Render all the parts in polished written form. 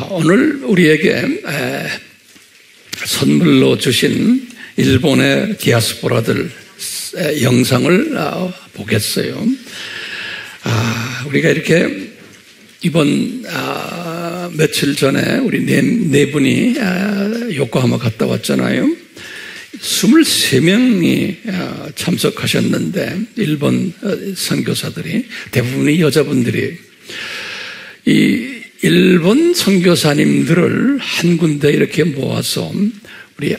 오늘 우리에게 선물로 주신 일본의 디아스포라들 영상을 보겠어요. 우리가 이렇게 이번 며칠 전에 우리 네 분이 요코하마 갔다 왔잖아요. 23명이 참석하셨는데 일본 선교사들이 대부분이 여자분들이 이 일본 선교사님들을 한 군데 이렇게 모아서 우리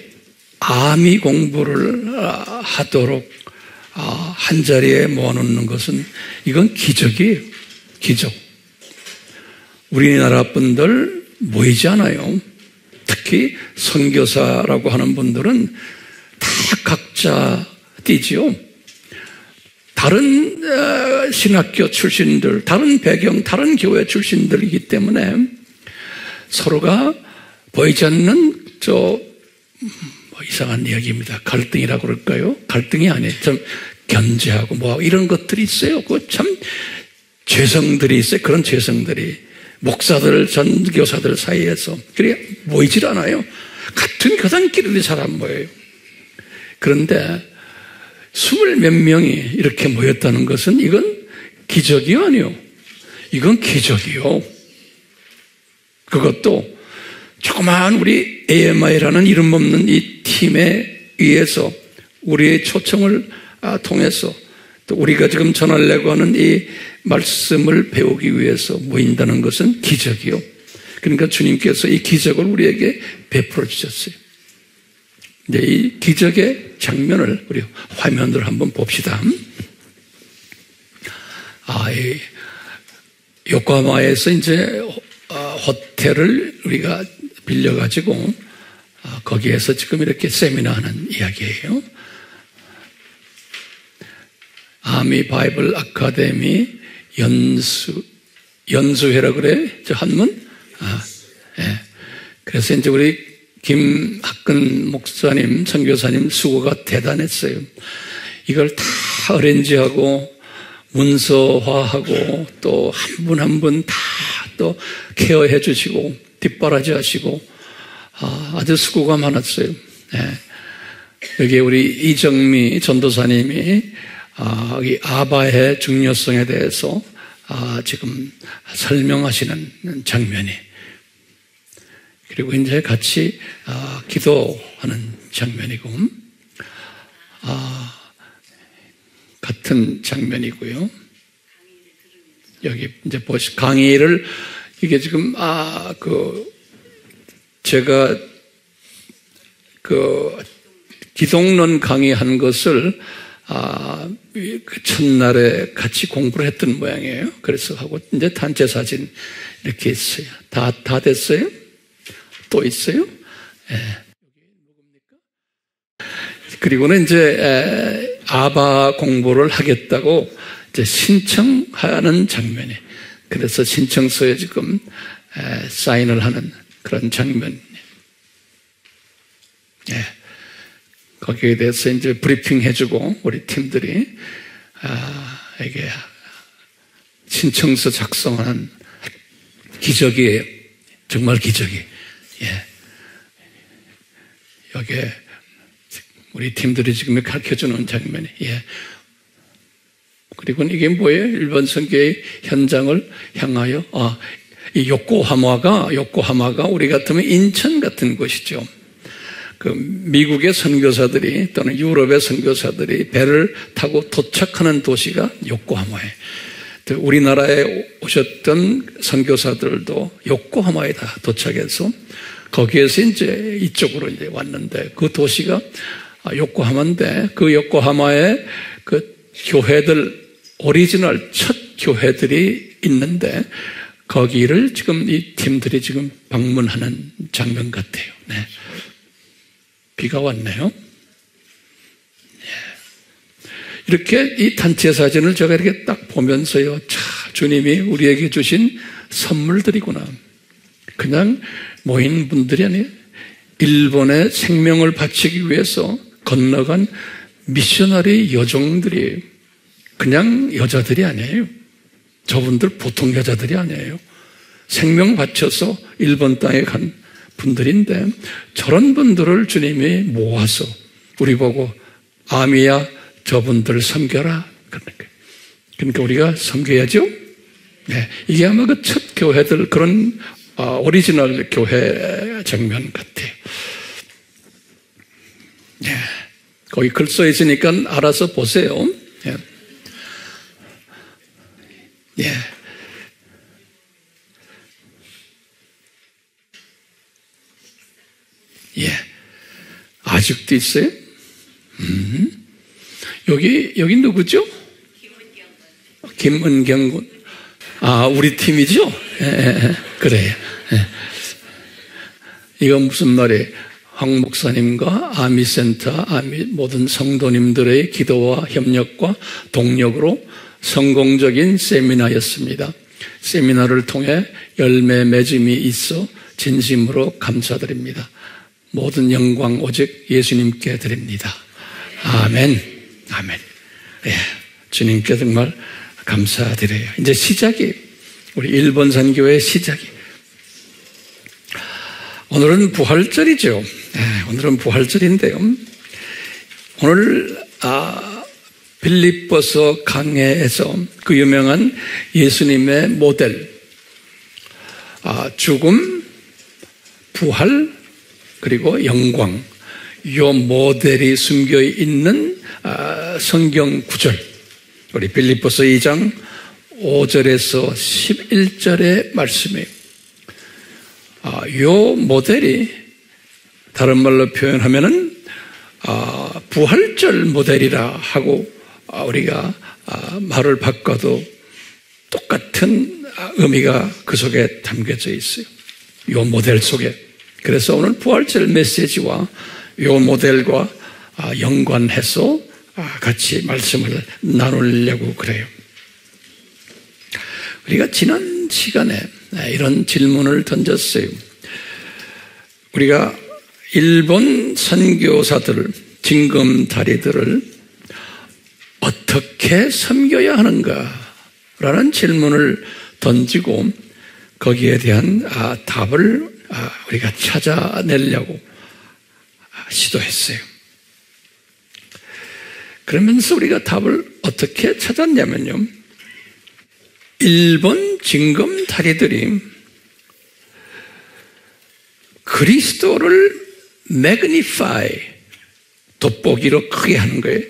아미 공부를 하도록 한 자리에 모아놓는 것은 이건 기적이에요. 기적. 우리나라 분들 모이지 않아요. 특히 선교사라고 하는 분들은 다 각자 뛰지요. 다른 신학교 출신들, 다른 배경, 다른 교회 출신들이기 때문에 서로가 보이지 않는 이상한 이야기입니다. 갈등이라고 그럴까요? 갈등이 아니에요. 좀 견제하고 이런 것들이 있어요. 참 죄성들이 있어요. 그런 죄성들이 목사들, 전교사들 사이에서 그래 모이질 않아요. 같은 교단끼리도 잘 안 모여요. 그런데 20몇 명이 이렇게 모였다는 것은 이건 기적이 아니요. 이건 기적이요. 그것도 조그마한 우리 AMI라는 이름 없는 이 팀에 의해서 우리의 초청을 통해서 또 우리가 지금 전하려고 하는 이 말씀을 배우기 위해서 모인다는 것은 기적이요. 그러니까 주님께서 이 기적을 우리에게 베풀어 주셨어요. 이제 이 기적의 장면을 우리 화면으로 한번 봅시다. 이 요코하마에서 이제 호텔을 우리가 빌려가지고 거기에서 지금 이렇게 세미나하는 이야기예요. 아미 바이블 아카데미 연수회라 그래? 저 한문? 예. 그래서 이제 우리 김학근 목사님, 선교사님 수고가 대단했어요. 이걸 다 어레인지하고 문서화하고 또 한 분 한 분 다 또 케어해 주시고 뒷바라지 하시고 아주 수고가 많았어요. 예. 여기 우리 이정미 전도사님이 이 아바의 중요성에 대해서 지금 설명하시는 장면이, 그리고 이제 같이 기도하는 장면이고 같은 장면이고요. 여기 이제 강의를 이게 지금 제가 기독론 강의한 것을 그 첫날에 같이 공부를 했던 모양이에요. 그래서 하고 이제 단체 사진 이렇게 있어요. 다 됐어요? 또 있어요? 예. 그리고는 이제 아바 공부를 하겠다고 이제 신청하는 장면이, 그래서 신청서에 지금 사인을 하는 그런 장면. 예. 거기에 대해서 이제 브리핑 해주고 우리 팀들이 이게 신청서 작성하는 기적이에요. 정말 기적이. 예. 여기에 우리 팀들이 지금 가르쳐주는 장면이. 예. 그리고 이게 뭐예요? 일본 선교의 현장을 향하여 이 요코하마가 우리 같으면 인천 같은 곳이죠. 그 미국의 선교사들이 또는 유럽의 선교사들이 배를 타고 도착하는 도시가 요코하마예요. 또 우리나라에 오셨던 선교사들도 요코하마에 다 도착해서 거기에서 이제 이쪽으로 이제 왔는데 그 도시가 요코하마인데 그 요코하마에 그 교회들 오리지널 첫 교회들이 있는데 거기를 지금 이 팀들이 지금 방문하는 장면 같아요. 네. 비가 왔네요. 이렇게 이 단체 사진을 제가 이렇게 딱 보면서요, 주님이 우리에게 주신 선물들이구나. 그냥 모인 분들이 아니에요. 일본의 생명을 바치기 위해서 건너간 미셔너리 여종들이에요. 그냥 여자들이 아니에요. 저분들 보통 여자들이 아니에요. 생명 바쳐서 일본 땅에 간 분들인데 저런 분들을 주님이 모아서 우리 보고 아미야 저분들 섬겨라. 그러니까 우리가 섬겨야죠. 네, 이게 아마 그 첫 교회들 그런 오리지널 교회 장면 같아요. 네, 거기 글 써 있으니까 알아서 보세요. 네. 네. 예. 아직도 있어요? 여기 누구죠? 김은경 군. 아, 우리 팀이죠? 예, 그래요. 예. 이건 무슨 말이에요? 황 목사님과 아미센터, 모든 성도님들의 기도와 협력과 동력으로 성공적인 세미나였습니다. 세미나를 통해 열매 맺음이 있어 진심으로 감사드립니다. 모든 영광 오직 예수님께 드립니다. 아멘. 아멘. 예, 주님께 정말 감사드려요. 이제 시작이에요. 우리 일본산 교회의 시작이. 오늘은 부활절이죠. 예, 오늘은 부활절인데요. 오늘 빌립보서 강해에서 그 유명한 예수님의 모델, 죽음, 부활, 그리고 영광, 이 모델이 숨겨 있는 성경 구절, 우리 빌립보서 2장 5절에서 11절의 말씀이에요. 이 모델이 다른 말로 표현하면은 부활절 모델이라 하고 우리가 말을 바꿔도 똑같은 의미가 그 속에 담겨져 있어요. 이 모델 속에. 그래서 오늘 부활절 메시지와 이 모델과 연관해서 같이 말씀을 나누려고 그래요. 우리가 지난 시간에 이런 질문을 던졌어요. 우리가 일본 선교사들, 징검다리들을 어떻게 섬겨야 하는가라는 질문을 던지고 거기에 대한 답을 우리가 찾아내려고 시도했어요. 그러면서 우리가 답을 어떻게 찾았냐면요. 일본 징검다리들이 그리스도를 매그니파이, 돋보기로 크게 하는 거예요.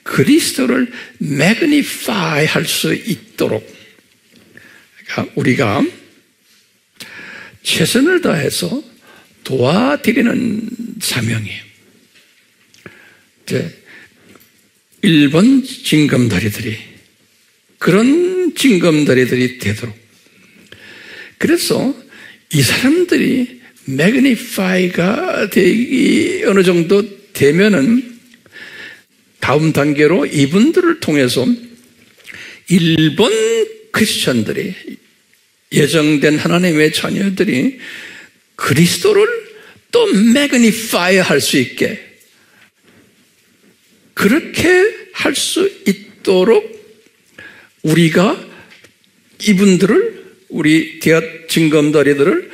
그리스도를 매그니파이 할 수 있도록 우리가 최선을 다해서 도와드리는 사명이에요. 일본 징검다리들이 그런 징검다리들이 되도록. 그래서 이 사람들이 매그니파이가 되기 어느 정도 되면은 다음 단계로 이분들을 통해서 일본 크리스천들이, 예정된 하나님의 자녀들이 그리스도를 또 매그니파이 할 수 있게, 그렇게 할 수 있도록 우리가 이분들을, 우리 디앗 징검다리들을,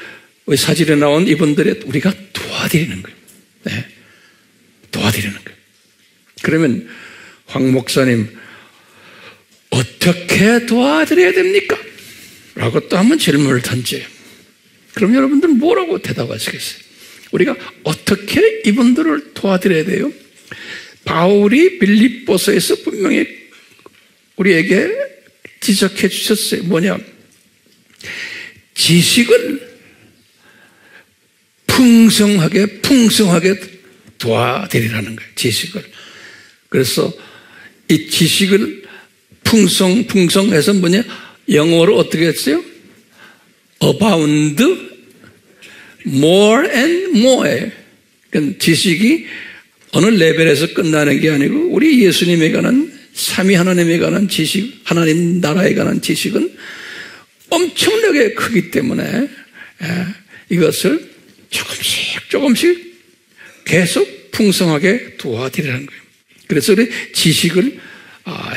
사진에 나온 이분들의 우리가 도와드리는 거예요. 네. 도와드리는 거예요. 그러면 황 목사님 어떻게 도와드려야 됩니까? 라고 또 한번 질문을 던져요. 그럼 여러분들 뭐라고 대답하시겠어요? 우리가 어떻게 이분들을 도와드려야 돼요? 바울이 빌립보서에서 분명히 우리에게 지적해 주셨어요. 뭐냐? 지식을 풍성하게 도와드리라는 거예요. 지식을. 그래서 이 지식을 풍성해서 뭐냐? 영어로 어떻게 했어요? abound, more and more. 그러니까 지식이 어느 레벨에서 끝나는 게 아니고 우리 예수님에 관한, 삼위 하나님에 관한 지식, 하나님 나라에 관한 지식은 엄청나게 크기 때문에 이것을 조금씩 계속 풍성하게 도와드리라는 거예요. 그래서 우리 지식을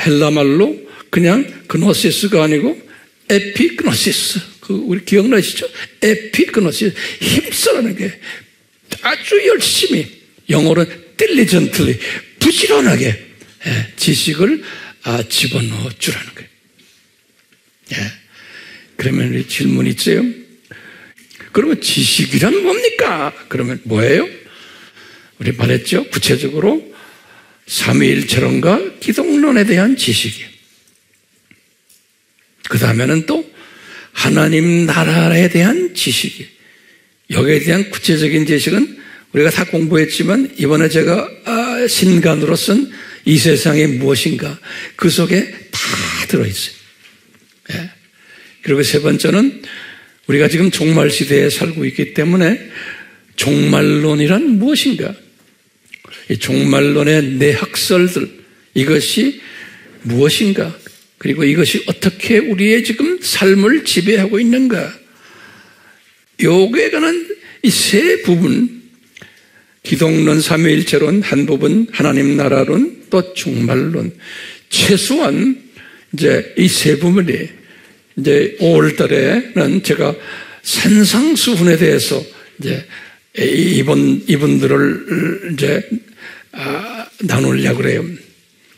헬라말로 그냥 그노시스가 아니고 에피그노시스, 우리 기억나시죠? 에피그노시, 힘쓰라는 게 아주 열심히, 영어로는 diligently, 부지런하게 지식을 집어넣어 주라는 거예요. 그러면 우리 질문 있어요? 그러면 지식이란 뭡니까? 그러면 뭐예요? 우리 말했죠? 구체적으로 삼위일체론과 기독론에 대한 지식이에요. 그 다음에는 또 하나님 나라에 대한 지식이에요. 여기에 대한 구체적인 지식은 우리가 다 공부했지만 이번에 제가 신간으로 쓴 이 세상이 무엇인가 그 속에 다 들어있어요. 그리고 세 번째는 우리가 지금 종말 시대에 살고 있기 때문에 종말론이란 무엇인가, 이 종말론의 내학설들, 이것이 무엇인가, 그리고 이것이 어떻게 우리의 지금 삶을 지배하고 있는가, 요거에 관한 이 세 부분, 기독론, 삼위일체론 한 부분, 하나님 나라론, 또 종말론, 최소한 이제 이 세 부분이 이제 5월 달에는 제가 산상수훈에 대해서 이제 이분들을 이제 나누려고 그래요.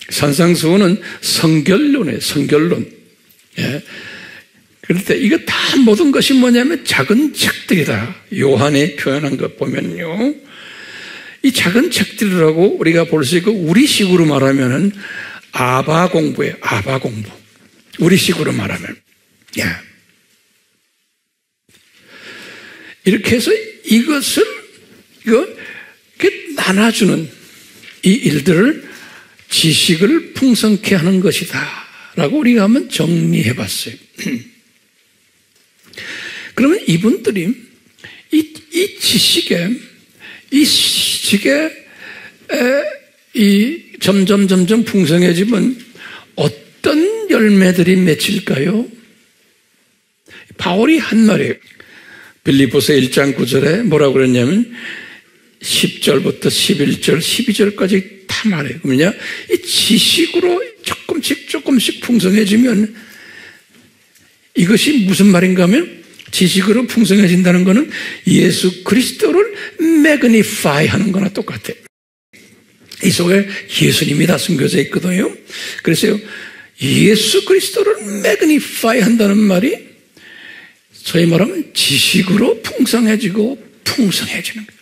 산상수훈은 성결론이에요. 성결론. 그럴 때 이거 다 모든 것이 뭐냐면 작은 책들이다. 요한이 표현한 것 보면요. 이 작은 책들이라고 우리가 볼 수 있고, 우리식으로 말하면은 아바 공부예요. 아바 공부. 우리식으로 말하면. 이렇게 해서 이것을 이렇게 나눠주는 이 일들을 지식을 풍성케 하는 것이다 라고 우리가 한번 정리해 봤어요. 그러면 이분들이 이 지식에 점점 풍성해지면 어떤 열매들이 맺힐까요? 바울이 한 말이에요. 빌립보서 1장 9절에 뭐라고 그랬냐면 10절부터 11절, 12절까지 다 말해요. 그러면요, 이 지식으로 조금씩 풍성해지면 이것이 무슨 말인가 하면, 지식으로 풍성해진다는 것은 예수 그리스도를 매그니파이 하는 거나 똑같아요. 이 속에 예수님이 다 숨겨져 있거든요. 그래서 예수 그리스도를 매그니파이 한다는 말이 소위 말하면 지식으로 풍성해지고 풍성해지는 거예요.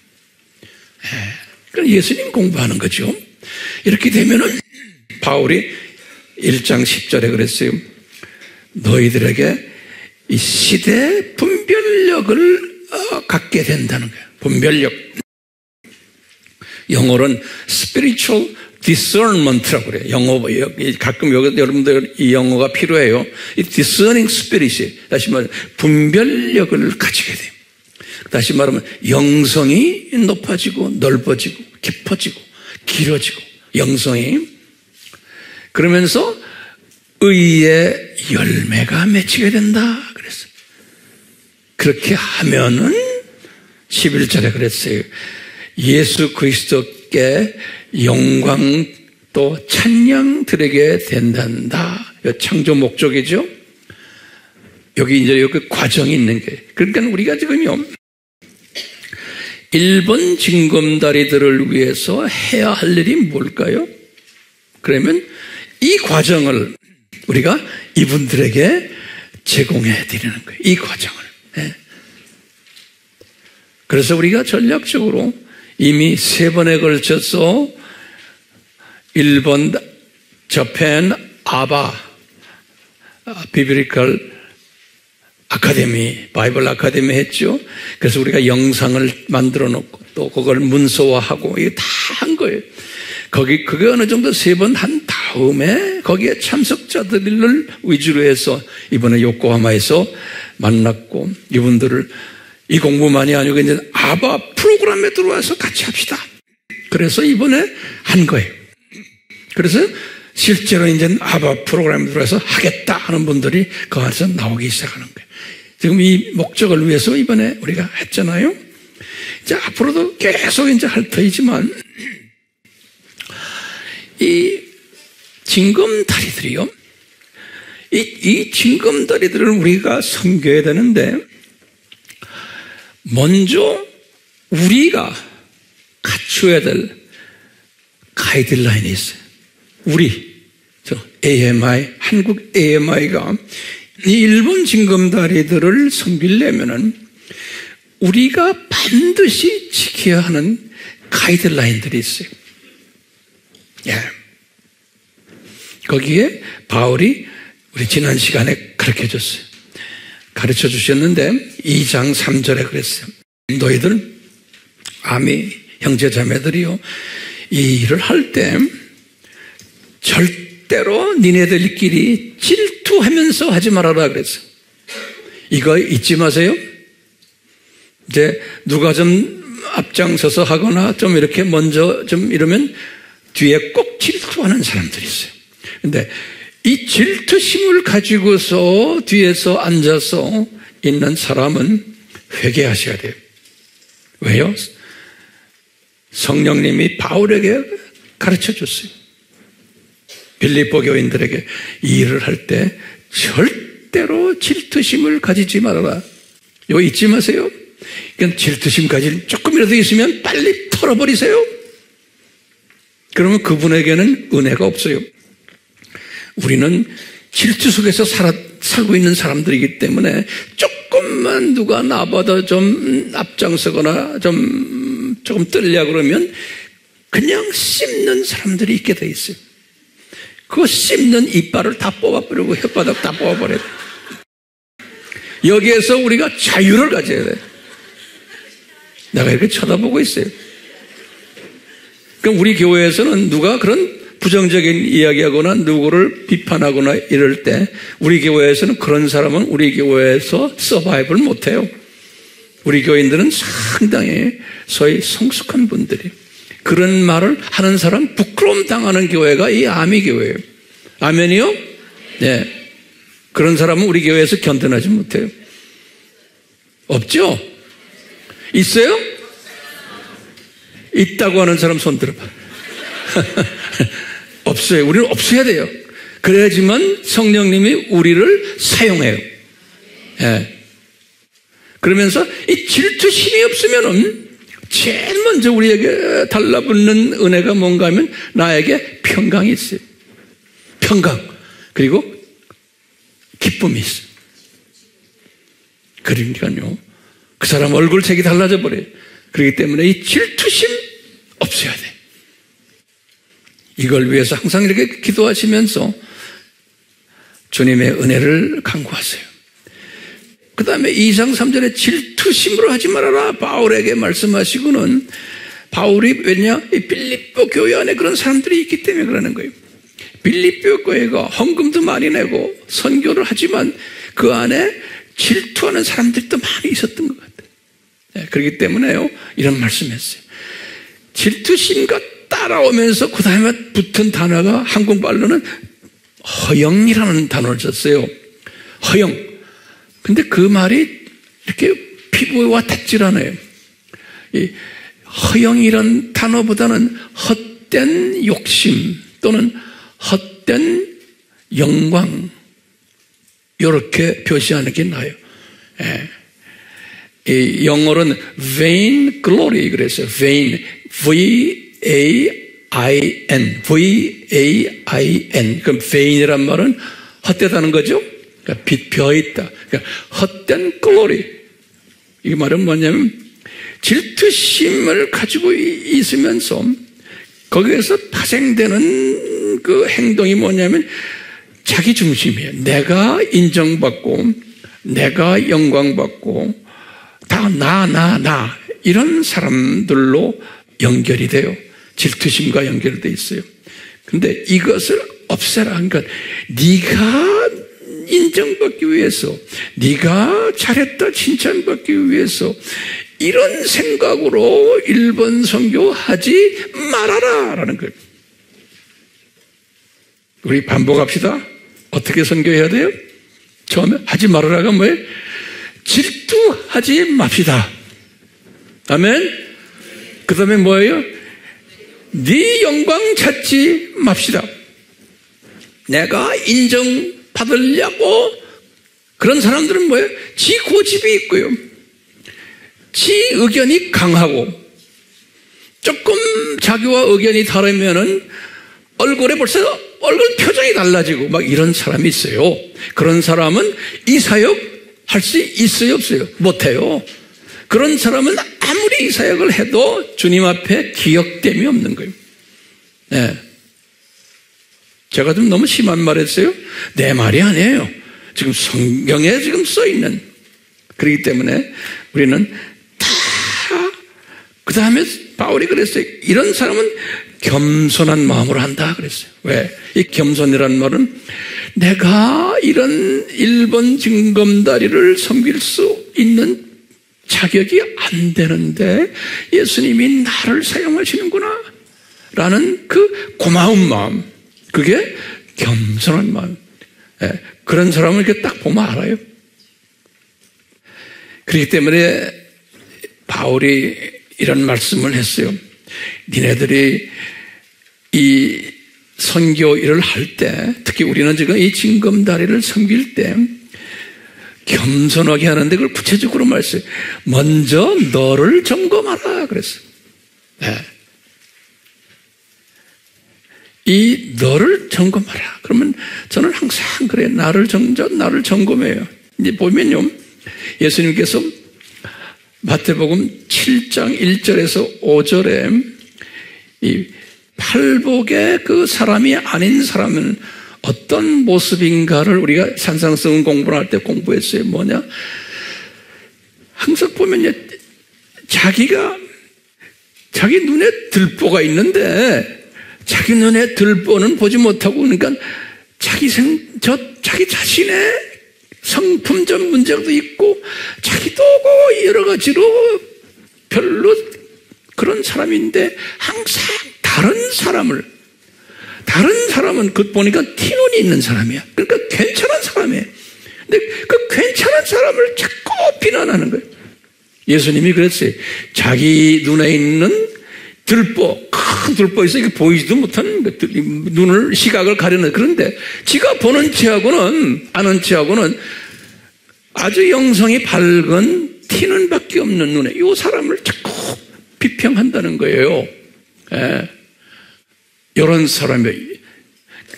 그럼 예수님 공부하는 거죠. 이렇게 되면은 바울이 1장 10절에 그랬어요. 너희들에게 이 시대 분별력을 갖게 된다는 거예요. 분별력. 영어로는 spiritual discernment라고 그래요. 영어, 가끔 여러분들 이 영어가 필요해요. 이 discerning spirit이, 다시 말하면 분별력을 가지게 돼요. 다시 말하면 영성이 높아지고 넓어지고 깊어지고 길어지고, 영성이. 그러면서 의의 열매가 맺히게 된다 그랬어요. 그렇게 하면은 11절에 그랬어요. 예수 그리스도께 영광 또 찬양 드리게 된단다. 창조 목적이죠. 여기 이제 여기 과정이 있는 게. 그러니까 우리가 지금요, 일본 징검다리들을 위해서 해야 할 일이 뭘까요? 그러면 이 과정을 우리가 이분들에게 제공해 드리는 거예요. 이 과정을. 그래서 우리가 전략적으로 이미 3번에 걸쳐서 일본, 저펜, 아바, 비브리컬 아카데미, 바이블 아카데미 했죠. 그래서 우리가 영상을 만들어 놓고 또 그걸 문서화하고 이게 다 한 거예요. 그게 어느 정도 3번 한 다음에 거기에 참석자들을 위주로 해서 이번에 요코하마에서 만났고, 이분들을 이 공부만이 아니고 이제 아바 프로그램에 들어와서 같이 합시다. 그래서 이번에 한 거예요. 그래서 실제로 이제 아바 프로그램에 들어와서 하겠다 하는 분들이 그 안에서 나오기 시작하는 거예요. 지금 이 목적을 위해서 이번에 우리가 했잖아요. 이제 앞으로도 계속 이제 할 터이지만, 이 징검다리들이요, 이 징검다리들을 우리가 섬겨야 되는데, 먼저 우리가 갖춰야 될 가이드라인이 있어요. AMI, 한국 AMI가 이 일본 징검다리들을 섬기려면은 우리가 반드시 지켜야 하는 가이드라인들이 있어요. 예. 거기에 바울이 우리 지난 시간에 가르쳐 줬어요. 가르쳐 주셨는데 2장 3절에 그랬어요. 너희들 아미 형제 자매들이요, 이 일을 할 때 절대로 니네들끼리 질투하면서 하지 말아라 그랬어요. 이거 잊지 마세요. 이제 누가 좀 앞장서서 하거나 좀 이렇게 먼저 좀 이러면 뒤에 꼭 질투하는 사람들이 있어요. 근데 이 질투심을 가지고서 뒤에서 앉아서 있는 사람은 회개하셔야 돼요. 왜요? 성령님이 바울에게 가르쳐 줬어요. 빌립보 교인들에게 이 일을 할 때 절대로 질투심을 가지지 말아라. 이거 잊지 마세요. 그러니까 질투심 가질 조금이라도 있으면 빨리 털어버리세요. 그러면 그분에게는 은혜가 없어요. 우리는 질투 속에서 살고 있는 사람들이기 때문에 조금만 누가 나보다 좀 앞장서거나 조금 떨려 그러면 그냥 씹는 사람들이 있게 돼 있어요. 그 씹는 이빨을 다 뽑아버리고 혓바닥 다 뽑아버려야 돼요. 여기에서 우리가 자유를 가져야 돼요. 내가 이렇게 쳐다보고 있어요. 그럼 우리 교회에서는 누가 그런 부정적인 이야기하거나 누구를 비판하거나 이럴 때 우리 교회에서는 그런 사람은 우리 교회에서 서바이벌 못해요. 우리 교인들은 상당히 소위 성숙한 분들이 그런 말을 하는 사람 부끄러움 당하는 교회가 이 아미 교회예요. 아멘이요? 네. 그런 사람은 우리 교회에서 견뎌내지 못해요. 없죠? 있어요? 있다고 하는 사람 손 들어봐. 없어요. 우리는 없어야 돼요. 그래야지만 성령님이 우리를 사용해요. 예. 그러면서 이 질투심이 없으면은 제일 먼저 우리에게 달라붙는 은혜가 뭔가 하면 나에게 평강이 있어요. 평강. 그리고 기쁨이 있어요. 그러니까요. 그 사람 얼굴색이 달라져 버려요. 그렇기 때문에 이 질투심 없어야 돼. 이걸 위해서 항상 이렇게 기도하시면서 주님의 은혜를 간구하세요. 그 다음에 2장 3절에 질투심으로 하지 말아라 바울에게 말씀하시고는 바울이 왜냐? 이 빌립보 교회 안에 그런 사람들이 있기 때문에 그러는 거예요. 빌립보 교회가 헌금도 많이 내고 선교를 하지만 그 안에 질투하는 사람들도 많이 있었던 것 같아요. 네, 그렇기 때문에요 이런 말씀했어요. 질투심과 따라오면서 그 다음에 붙은 단어가 한국말로는 허영이라는 단어를 썼어요. 허영. 근데 그 말이 이렇게 피부와 닿질 않아요. 이 허영이란 단어보다는 헛된 욕심 또는 헛된 영광 이렇게 표시하는 게 나아요. 예. 이 영어로는 vain glory 그랬어요. vain, V-A-I-N, V-A-I-N. 그럼 vain이란 말은 헛되다는 거죠. 그러니까 비벼있다. 그러니까 헛된 glory. 이 말은 뭐냐면 질투심을 가지고 있으면서 거기에서 파생되는 그 행동이 뭐냐면 자기 중심이에요. 내가 인정받고 내가 영광받고 다 나 이런 사람들로 연결이 돼요. 질투심과 연결되어 있어요. 근데 이것을 없애라. 그러니까 네가 인정받기 위해서 네가 잘했다 칭찬받기 위해서 이런 생각으로 일본 선교하지 말아라 라는 거예요. 우리 반복합시다. 어떻게 선교해야 돼요? 처음에 하지 말아라가 뭐예요? 질투하지 맙시다. 아멘. 그 다음에 뭐예요? 네 영광 찾지 맙시다. 내가 인정받기 받으려고 그런 사람들은 뭐예요? 지 고집이 있고요. 지 의견이 강하고 조금 자기와 의견이 다르면은 얼굴에 벌써 얼굴 표정이 달라지고 막 이런 사람이 있어요. 그런 사람은 이 사역 할 수 있어요, 없어요? 못해요. 그런 사람은 아무리 이 사역을 해도 주님 앞에 기억됨이 없는 거예요. 네. 제가 좀 너무 심한 말 했어요? 내 말이 아니에요. 지금 성경에 지금 써 있는. 그렇기 때문에 우리는 다, 그 다음에 바울이 그랬어요. 이런 사람은 겸손한 마음으로 한다 그랬어요. 왜? 이 겸손이라는 말은 내가 이런 일본 징검다리를 섬길 수 있는 자격이 안 되는데 예수님이 나를 사용하시는구나 라는 그 고마운 마음, 그게 겸손한 마음. 예, 그런 사람을 이렇게 딱 보면 알아요. 그렇기 때문에 바울이 이런 말씀을 했어요. 니네들이 이 선교 일을 할 때, 특히 우리는 지금 이 징검다리를 섬길 때 겸손하게 하는데 그걸 구체적으로 말했어요. 먼저 너를 점검하라 그랬어요. 네. 이 너를 점검하라. 그러면 저는 항상 그래. 나를 점검해요. 이제 보면요, 예수님께서 마태복음 7장 1절에서 5절에 이 팔복의 그 사람이 아닌 사람은 어떤 모습인가를 우리가 산상수훈 공부를 할 때 공부했어요. 뭐냐? 항상 보면요, 자기 눈에 들보가 있는데 자기 눈에 들보는 보지 못하고, 그러니까 자기 자신의 성품적 문제도 있고 자기도 여러 가지로 별로 그런 사람인데 항상 다른 사람은 그 보니까 티눈이 있는 사람이야. 그러니까 괜찮은 사람이에요. 근데 그 괜찮은 사람을 자꾸 비난하는 거예요. 예수님이 그랬어요. 자기 눈에 있는 들보, 큰 들보 있어. 이게 보이지도 못하는 눈을, 시각을 가리는. 그런데 지가 보는 체하고는, 아는 체하고는 아주 영성이 밝은 티는 밖에 없는 눈에 이 사람을 자꾸 비평한다는 거예요. 예. 이런 사람이.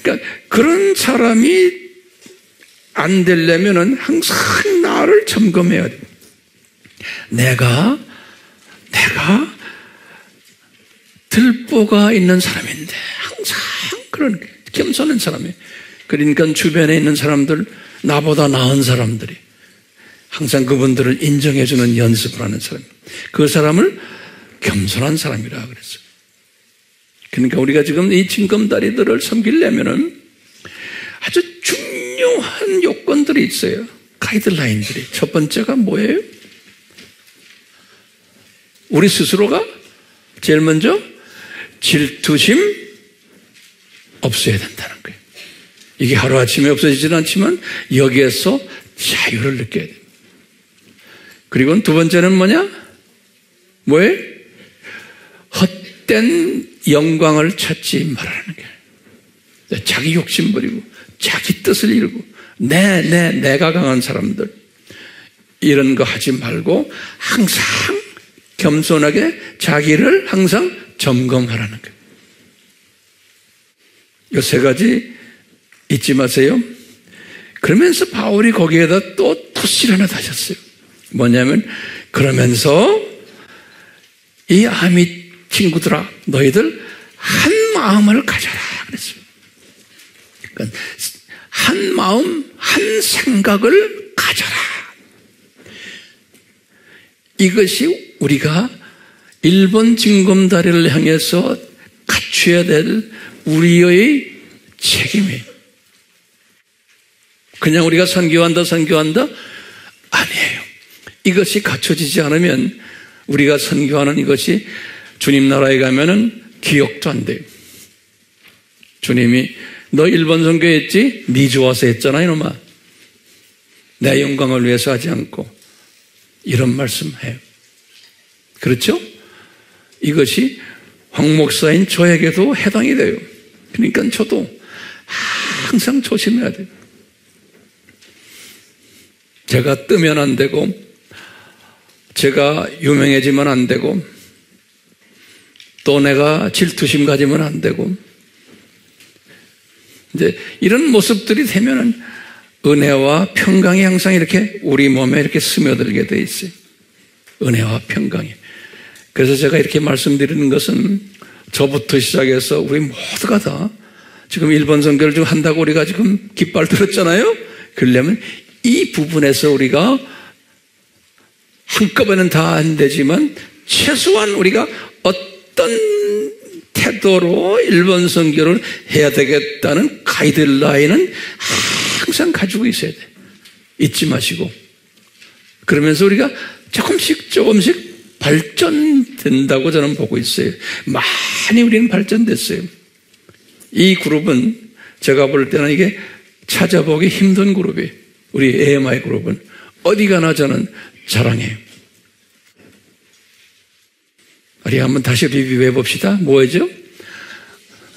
그러니까 그런 사람이 안 되려면은 항상 나를 점검해야 돼. 내가 들보가 있는 사람인데 항상 그런 겸손한 사람이에요. 그러니까 주변에 있는 사람들, 나보다 나은 사람들이 항상 그분들을 인정해주는 연습을 하는 사람, 그 사람을 겸손한 사람이라 그랬어요. 그러니까 우리가 지금 이 징검다리들을 섬기려면은 아주 중요한 요건들이 있어요. 가이드라인들이. 첫 번째가 뭐예요? 우리 스스로가 제일 먼저 질투심 없어야 된다는 거예요. 이게 하루아침에 없어지지는 않지만 여기에서 자유를 느껴야 돼요. 그리고 두 번째는 뭐냐? 뭐예요? 헛된 영광을 찾지 말라는 거예요. 자기 욕심 부리고 자기 뜻을 이루고 내가 강한 사람들, 이런 거 하지 말고 항상 겸손하게 자기를 항상 점검하라는 거예요. 이 세 가지 잊지 마세요. 그러면서 바울이 거기에다 또 토시를 하나 다셨어요. 뭐냐면, 그러면서 이 아미 친구들아, 너희들 한 마음을 가져라 그랬어요. 그러니까 한 마음, 한 생각을 가져라. 이것이 우리가 일본 징검다리를 향해서 갖춰야 될 우리의 책임이에요. 그냥 우리가 선교한다 아니에요. 이것이 갖춰지지 않으면 우리가 선교하는 이것이 주님 나라에 가면은 기억도 안 돼요. 주님이 너 일본 선교했지? 네 좋아서 했잖아 이놈아. 내 영광을 위해서 하지 않고. 이런 말씀해요. 그렇죠? 이것이 황 목사인 저에게도 해당이 돼요. 그러니까 저도 항상 조심해야 돼요. 제가 뜨면 안 되고, 제가 유명해지면 안 되고, 또 내가 질투심 가지면 안 되고, 이제 이런 모습들이 되면은 은혜와 평강이 항상 이렇게 우리 몸에 이렇게 스며들게 돼 있어요. 은혜와 평강이. 그래서 제가 이렇게 말씀드리는 것은 저부터 시작해서 우리 모두가 다 지금 일본 선교를 좀 한다고 우리가 지금 깃발 들었잖아요. 그러려면 이 부분에서 우리가 한꺼번에는 다 안 되지만 최소한 우리가 어떤 태도로 일본 선교를 해야 되겠다는 가이드라인은 항상 가지고 있어야 돼. 잊지 마시고. 그러면서 우리가 조금씩 발전된다고 저는 보고 있어요. 많이 우리는 발전됐어요. 이 그룹은 제가 볼 때는 이게 찾아보기 힘든 그룹이에요. 우리 AMI 그룹은. 어디 가나 저는 자랑해요. 우리 한번 다시 비교해 봅시다. 뭐죠?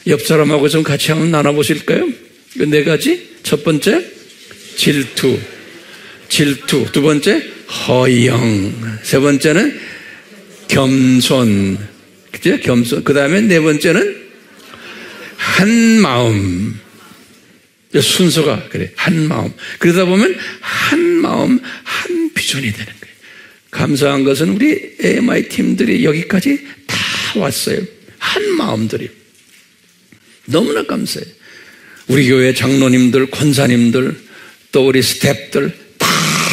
옆 사람하고 좀 같이 한번 나눠보실까요? 이 네 가지. 첫 번째, 질투. 두 번째, 허영. 세 번째는 겸손. 그죠? 겸손. 그 다음에 네 번째는 한 마음. 순서가 그래. 한 마음. 그러다 보면 한 마음, 한 비전이 되는 거예요. 감사한 것은 우리 AMI 팀들이 여기까지 다 왔어요. 한 마음들이. 너무나 감사해요. 우리 교회 장로님들, 권사님들, 또 우리 스태프들 다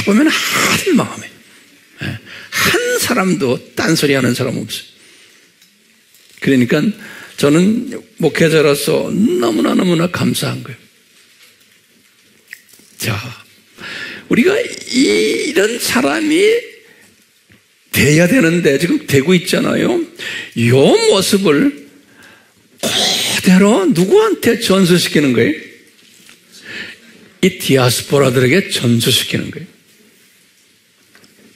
보면 한 마음에. 한 사람도 딴소리 하는 사람 없어요. 그러니까 저는 목회자로서 너무나 감사한 거예요. 자, 우리가 이런 사람이 돼야 되는데 지금 되고 있잖아요. 이 모습을 그대로 누구한테 전수시키는 거예요? 이 디아스포라들에게 전수시키는 거예요.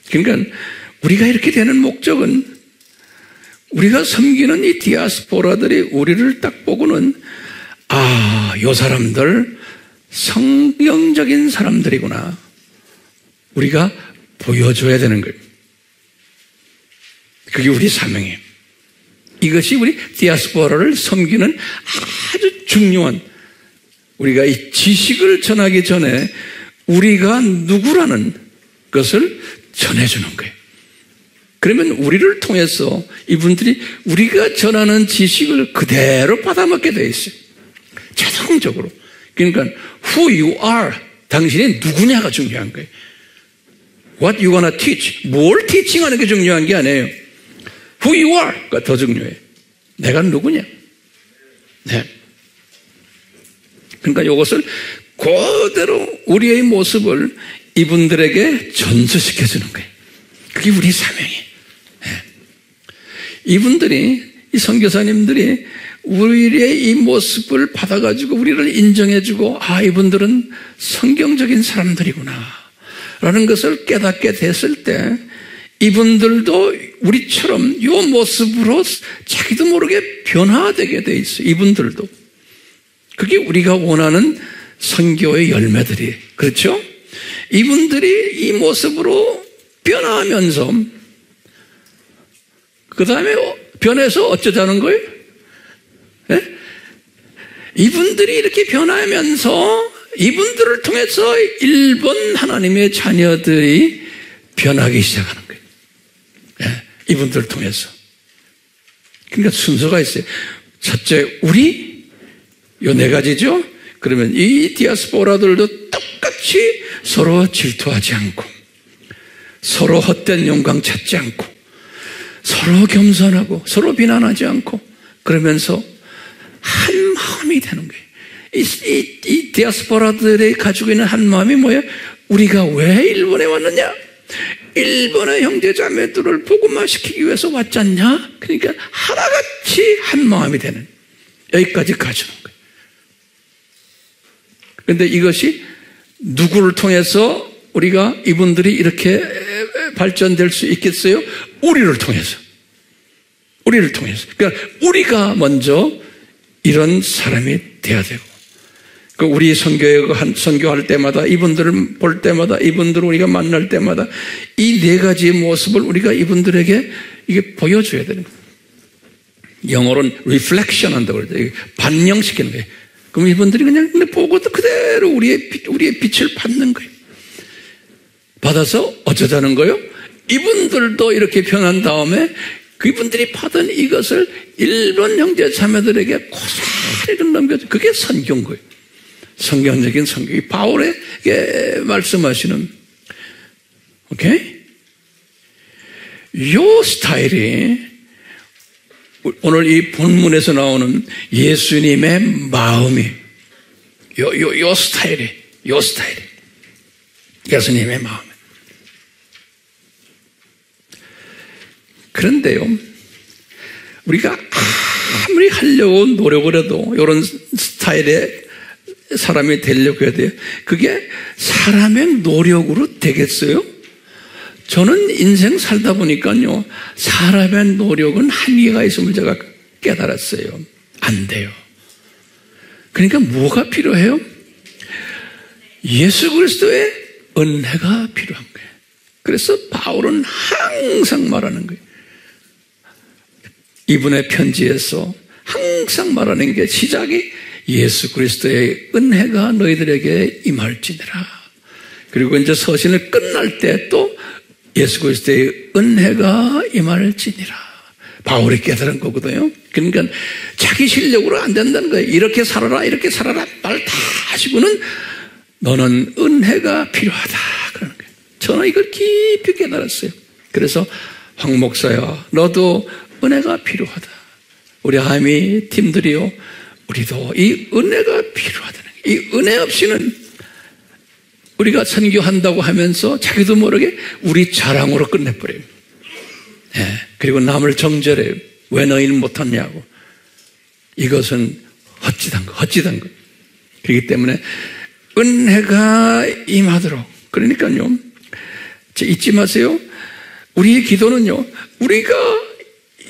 그러니까 우리가 이렇게 되는 목적은 우리가 섬기는 이 디아스포라들이 우리를 딱 보고는 이 사람들 성경적인 사람들이구나. 우리가 보여줘야 되는 거예요. 그게 우리 사명이에요. 이것이 우리 디아스포라를 섬기는 아주 중요한, 우리가 이 지식을 전하기 전에 우리가 누구라는 것을 전해주는 거예요. 그러면 우리를 통해서 이분들이 우리가 전하는 지식을 그대로 받아먹게 돼 있어요. 자동적으로. 그러니까 who you are, 당신이 누구냐가 중요한 거예요. What you gonna teach, 뭘 티칭하는 게 중요한 게 아니에요. Who you are가 더 중요해. 내가 누구냐? 네. 그러니까 이것을 그대로 우리의 모습을 이분들에게 전수시켜주는 거예요. 그게 우리 사명이에요. 네. 이분들이, 이 선교사님들이 우리의 이 모습을 받아가지고 우리를 인정해주고, 이분들은 성경적인 사람들이구나 라는 것을 깨닫게 됐을 때 이분들도 우리처럼 이 모습으로 자기도 모르게 변화되게 돼 있어요. 이분들도. 그게 우리가 원하는 선교의 열매들이. 그렇죠? 이분들이 이 모습으로 변화하면서 그 다음에 변해서 어쩌자는 거예요? 네? 이분들이 이렇게 변하면서 이분들을 통해서 일본 하나님의 자녀들이 변하기 시작하는 거예요. 네, 이분들을 통해서. 그러니까 순서가 있어요. 첫째, 우리, 요 네 가지죠? 그러면 이 디아스포라들도 똑같이 서로 질투하지 않고, 서로 헛된 영광 찾지 않고, 서로 겸손하고, 서로 비난하지 않고, 그러면서 한 마음이 되는 거예요. 이 디아스포라들이 가지고 있는 한 마음이 뭐예요? 우리가 왜 일본에 왔느냐? 일본의 형제자매들을 복음화시키기 위해서 왔지 않냐? 그러니까 하나같이 한 마음이 되는, 여기까지 가져오는 거예요. 그런데 이것이 누구를 통해서 우리가 이분들이 이렇게 발전될 수 있겠어요? 우리를 통해서. 우리를 통해서. 그러니까 우리가 먼저 이런 사람이 돼야 되고, 우리 선교할 때마다, 이분들을 볼 때마다, 이분들을 우리가 만날 때마다 이 네 가지의 모습을 우리가 이분들에게 이게 보여줘야 되는 거예요. 영어로는 reflection 한다고 그러죠. 반영시키는 거예요. 그럼 이분들이 그냥 보고도 그대로 우리의 빛을 받는 거예요. 받아서 어쩌자는 거예요? 이분들도 이렇게 변한 다음에 그분들이 받은 이것을 일본 형제 자매들에게 고스란히 넘겨줘. 그게 선교인 거예요. 성경적인 선교. 바울에게 말씀하시는, 오케이? 요 스타일이 오늘 이 본문에서 나오는 예수님의 마음이 요 스타일이 예수님의 마음. 그런데요, 우리가 아무리 하려고 노력을 해도 이런 스타일의 사람이 되려고 해야 돼요. 그게 사람의 노력으로 되겠어요? 저는 인생 살다 보니까요, 사람의 노력은 한계가 있음을 제가 깨달았어요. 안 돼요. 그러니까 뭐가 필요해요? 예수 그리스도의 은혜가 필요한 거예요. 그래서 바울은 항상 말하는 거예요. 이분의 편지에서 항상 말하는 게 시작이 예수 그리스도의 은혜가 너희들에게 임할지니라. 그리고 이제 서신을 끝날 때 또 예수 그리스도의 은혜가 임할지니라. 바울이 깨달은 거거든요. 그러니까 자기 실력으로 안 된다는 거예요. 이렇게 살아라 말 다 하시고는 너는 은혜가 필요하다 그러는 거예요. 저는 이걸 깊이 깨달았어요. 그래서 황 목사야, 너도 은혜가 필요하다. 우리 하미 팀들이요, 우리도 이 은혜가 필요하다는 거예요. 이 은혜 없이는 우리가 선교한다고 하면서 자기도 모르게 우리 자랑으로 끝내버려요. 네. 그리고 남을 정죄해요. 왜 너희는 못하냐고. 이것은 헛짓한 거. 그렇기 때문에 은혜가 임하도록. 그러니까요, 잊지 마세요. 우리의 기도는요, 우리가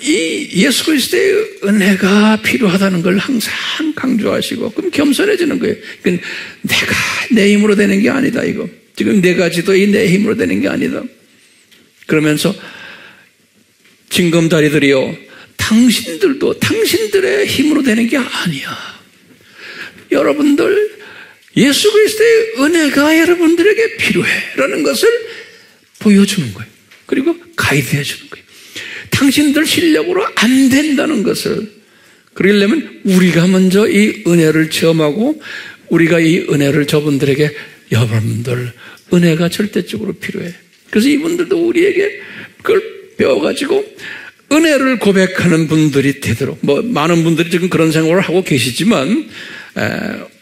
이 예수 그리스도의 은혜가 필요하다는 걸 항상 강조하시고, 그럼 겸손해지는 거예요. 그러니까 내가 내 힘으로 되는 게 아니다, 이거. 지금 네 가지도 이 내 힘으로 되는 게 아니다. 그러면서 징검다리들이요, 당신들도 당신들의 힘으로 되는 게 아니야. 여러분들, 예수 그리스도의 은혜가 여러분들에게 필요해라는 것을 보여주는 거예요. 그리고 가이드해 주는 거예요. 당신들 실력으로 안 된다는 것을, 그러려면 우리가 먼저 이 은혜를 체험하고 우리가 이 은혜를 저분들에게, 여러분들 은혜가 절대적으로 필요해. 그래서 이분들도 우리에게 그걸 배워가지고 은혜를 고백하는 분들이 되도록, 많은 분들이 지금 그런 생각을 하고 계시지만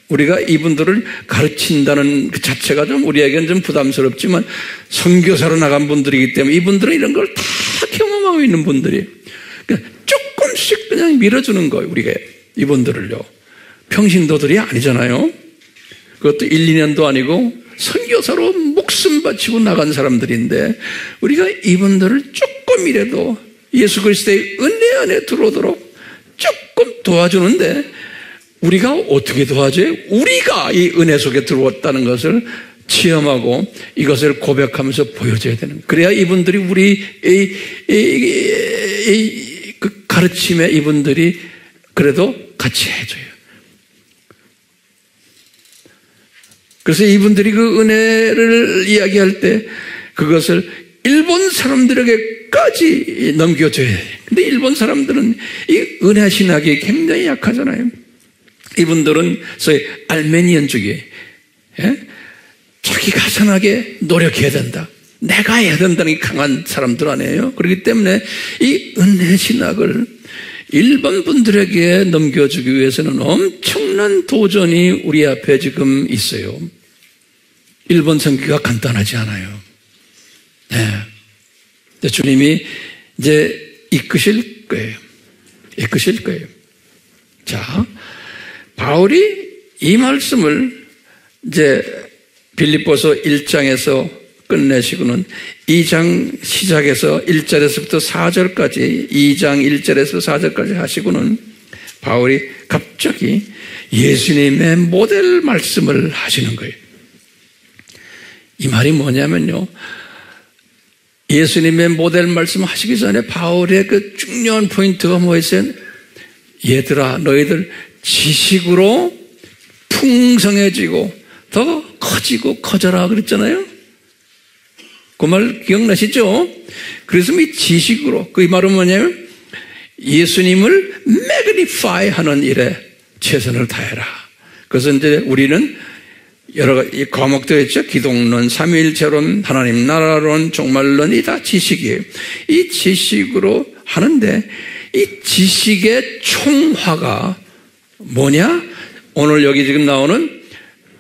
우리가 이분들을 가르친다는 그 자체가 좀 우리에게는 좀 부담스럽지만 선교사로 나간 분들이기 때문에 이분들은 이런 걸 다 경험하고 있는 분들이, 그러니까 조금씩 그냥 밀어주는 거예요. 우리가 이분들을요, 평신도들이 아니잖아요. 그것도 1, 2년도 아니고 선교사로 목숨 바치고 나간 사람들인데 우리가 이분들을 조금이라도 예수 그리스도의 은혜 안에 들어오도록 조금 도와주는데, 우리가 어떻게 도와줘요? 우리가 이 은혜 속에 들어왔다는 것을 체험하고 이것을 고백하면서 보여줘야 되는 거예요. 그래야 이분들이 우리 그 가르침에 이분들이 그래도 같이 해줘요. 그래서 이분들이 그 은혜를 이야기할 때 그것을 일본 사람들에게까지 넘겨줘야 해요. 근데 일본 사람들은 이 은혜 신학이 굉장히 약하잖아요. 이분들은 소위 알메니언주의, 자기가 선하게 노력해야 된다, 내가 해야 된다는 게 강한 사람들 아니에요. 그렇기 때문에 이 은혜 신학을 일본 분들에게 넘겨주기 위해서는 엄청난 도전이 우리 앞에 지금 있어요. 일본 선교가 간단하지 않아요. 네. 주님이 이제 이끄실 거예요. 자, 바울이 이 말씀을 이제 빌립보서 1장에서 끝내시고는 2장 시작해서 1절에서부터 4절까지, 2장 1절에서 4절까지 하시고는 바울이 갑자기 예수님의 모델 말씀을 하시는 거예요. 이 말이 뭐냐면요, 예수님의 모델 말씀 하시기 전에 바울의 그 중요한 포인트가 뭐였어요? 얘들아, 너희들 지식으로 풍성해지고 더 커지고 커져라 그랬잖아요. 그 말 기억나시죠? 그래서 이 지식으로, 그 말은 뭐냐면 예수님을 매그니파이 하는 일에 최선을 다해라. 그래서 이제 우리는 여러 가지 과목도 있죠. 기독론, 삼위일체론, 하나님 나라론, 종말론이 다 지식이에요. 이 지식으로 하는데 이 지식의 총화가 뭐냐? 오늘 여기 지금 나오는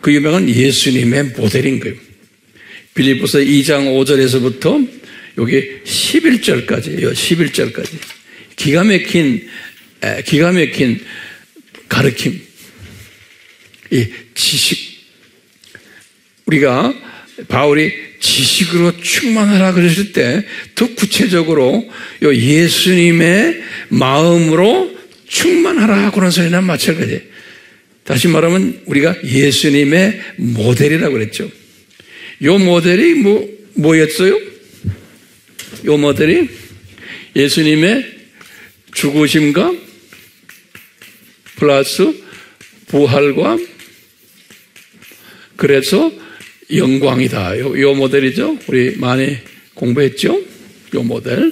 그 유명한 예수님의 모델인 거예요. 빌립보서 2장 5절에서부터 여기 11절까지예요. 11절까지. 기가 막힌 가르침. 이 지식. 우리가 바울이 지식으로 충만하라 그랬을 때 더 구체적으로 예수님의 마음으로 충만하라 그런 소리나 마찬가지예요. 다시 말하면 우리가 예수님의 모델이라고 그랬죠. 요 모델이 뭐였어요? 요 모델이 예수님의 죽으심과 플러스 부활과 그래서 영광이다. 요 모델이죠. 우리 많이 공부했죠. 요 모델.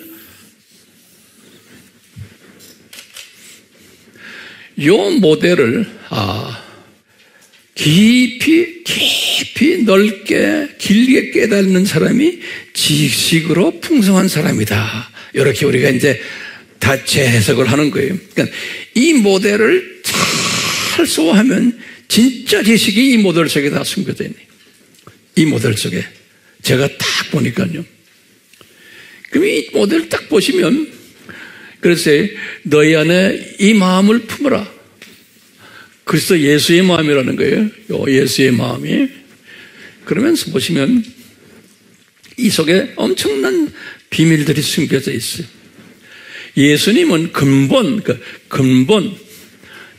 요 모델을 깊이 넓게 길게 깨닫는 사람이 지식으로 풍성한 사람이다. 이렇게 우리가 이제 다 재해석을 하는 거예요. 그러니까 이 모델을 잘 소화하면 진짜 지식이 이 모델 속에 다 숨겨져 있네요. 이 모델 속에 제가 딱 보니까요. 그럼 이 모델 딱 보시면 그래서 너희 안에 이 마음을 품어라. 그리스도 예수의 마음이라는 거예요. 예수의 마음이. 그러면서 보시면 이 속에 엄청난 비밀들이 숨겨져 있어요. 예수님은 근본,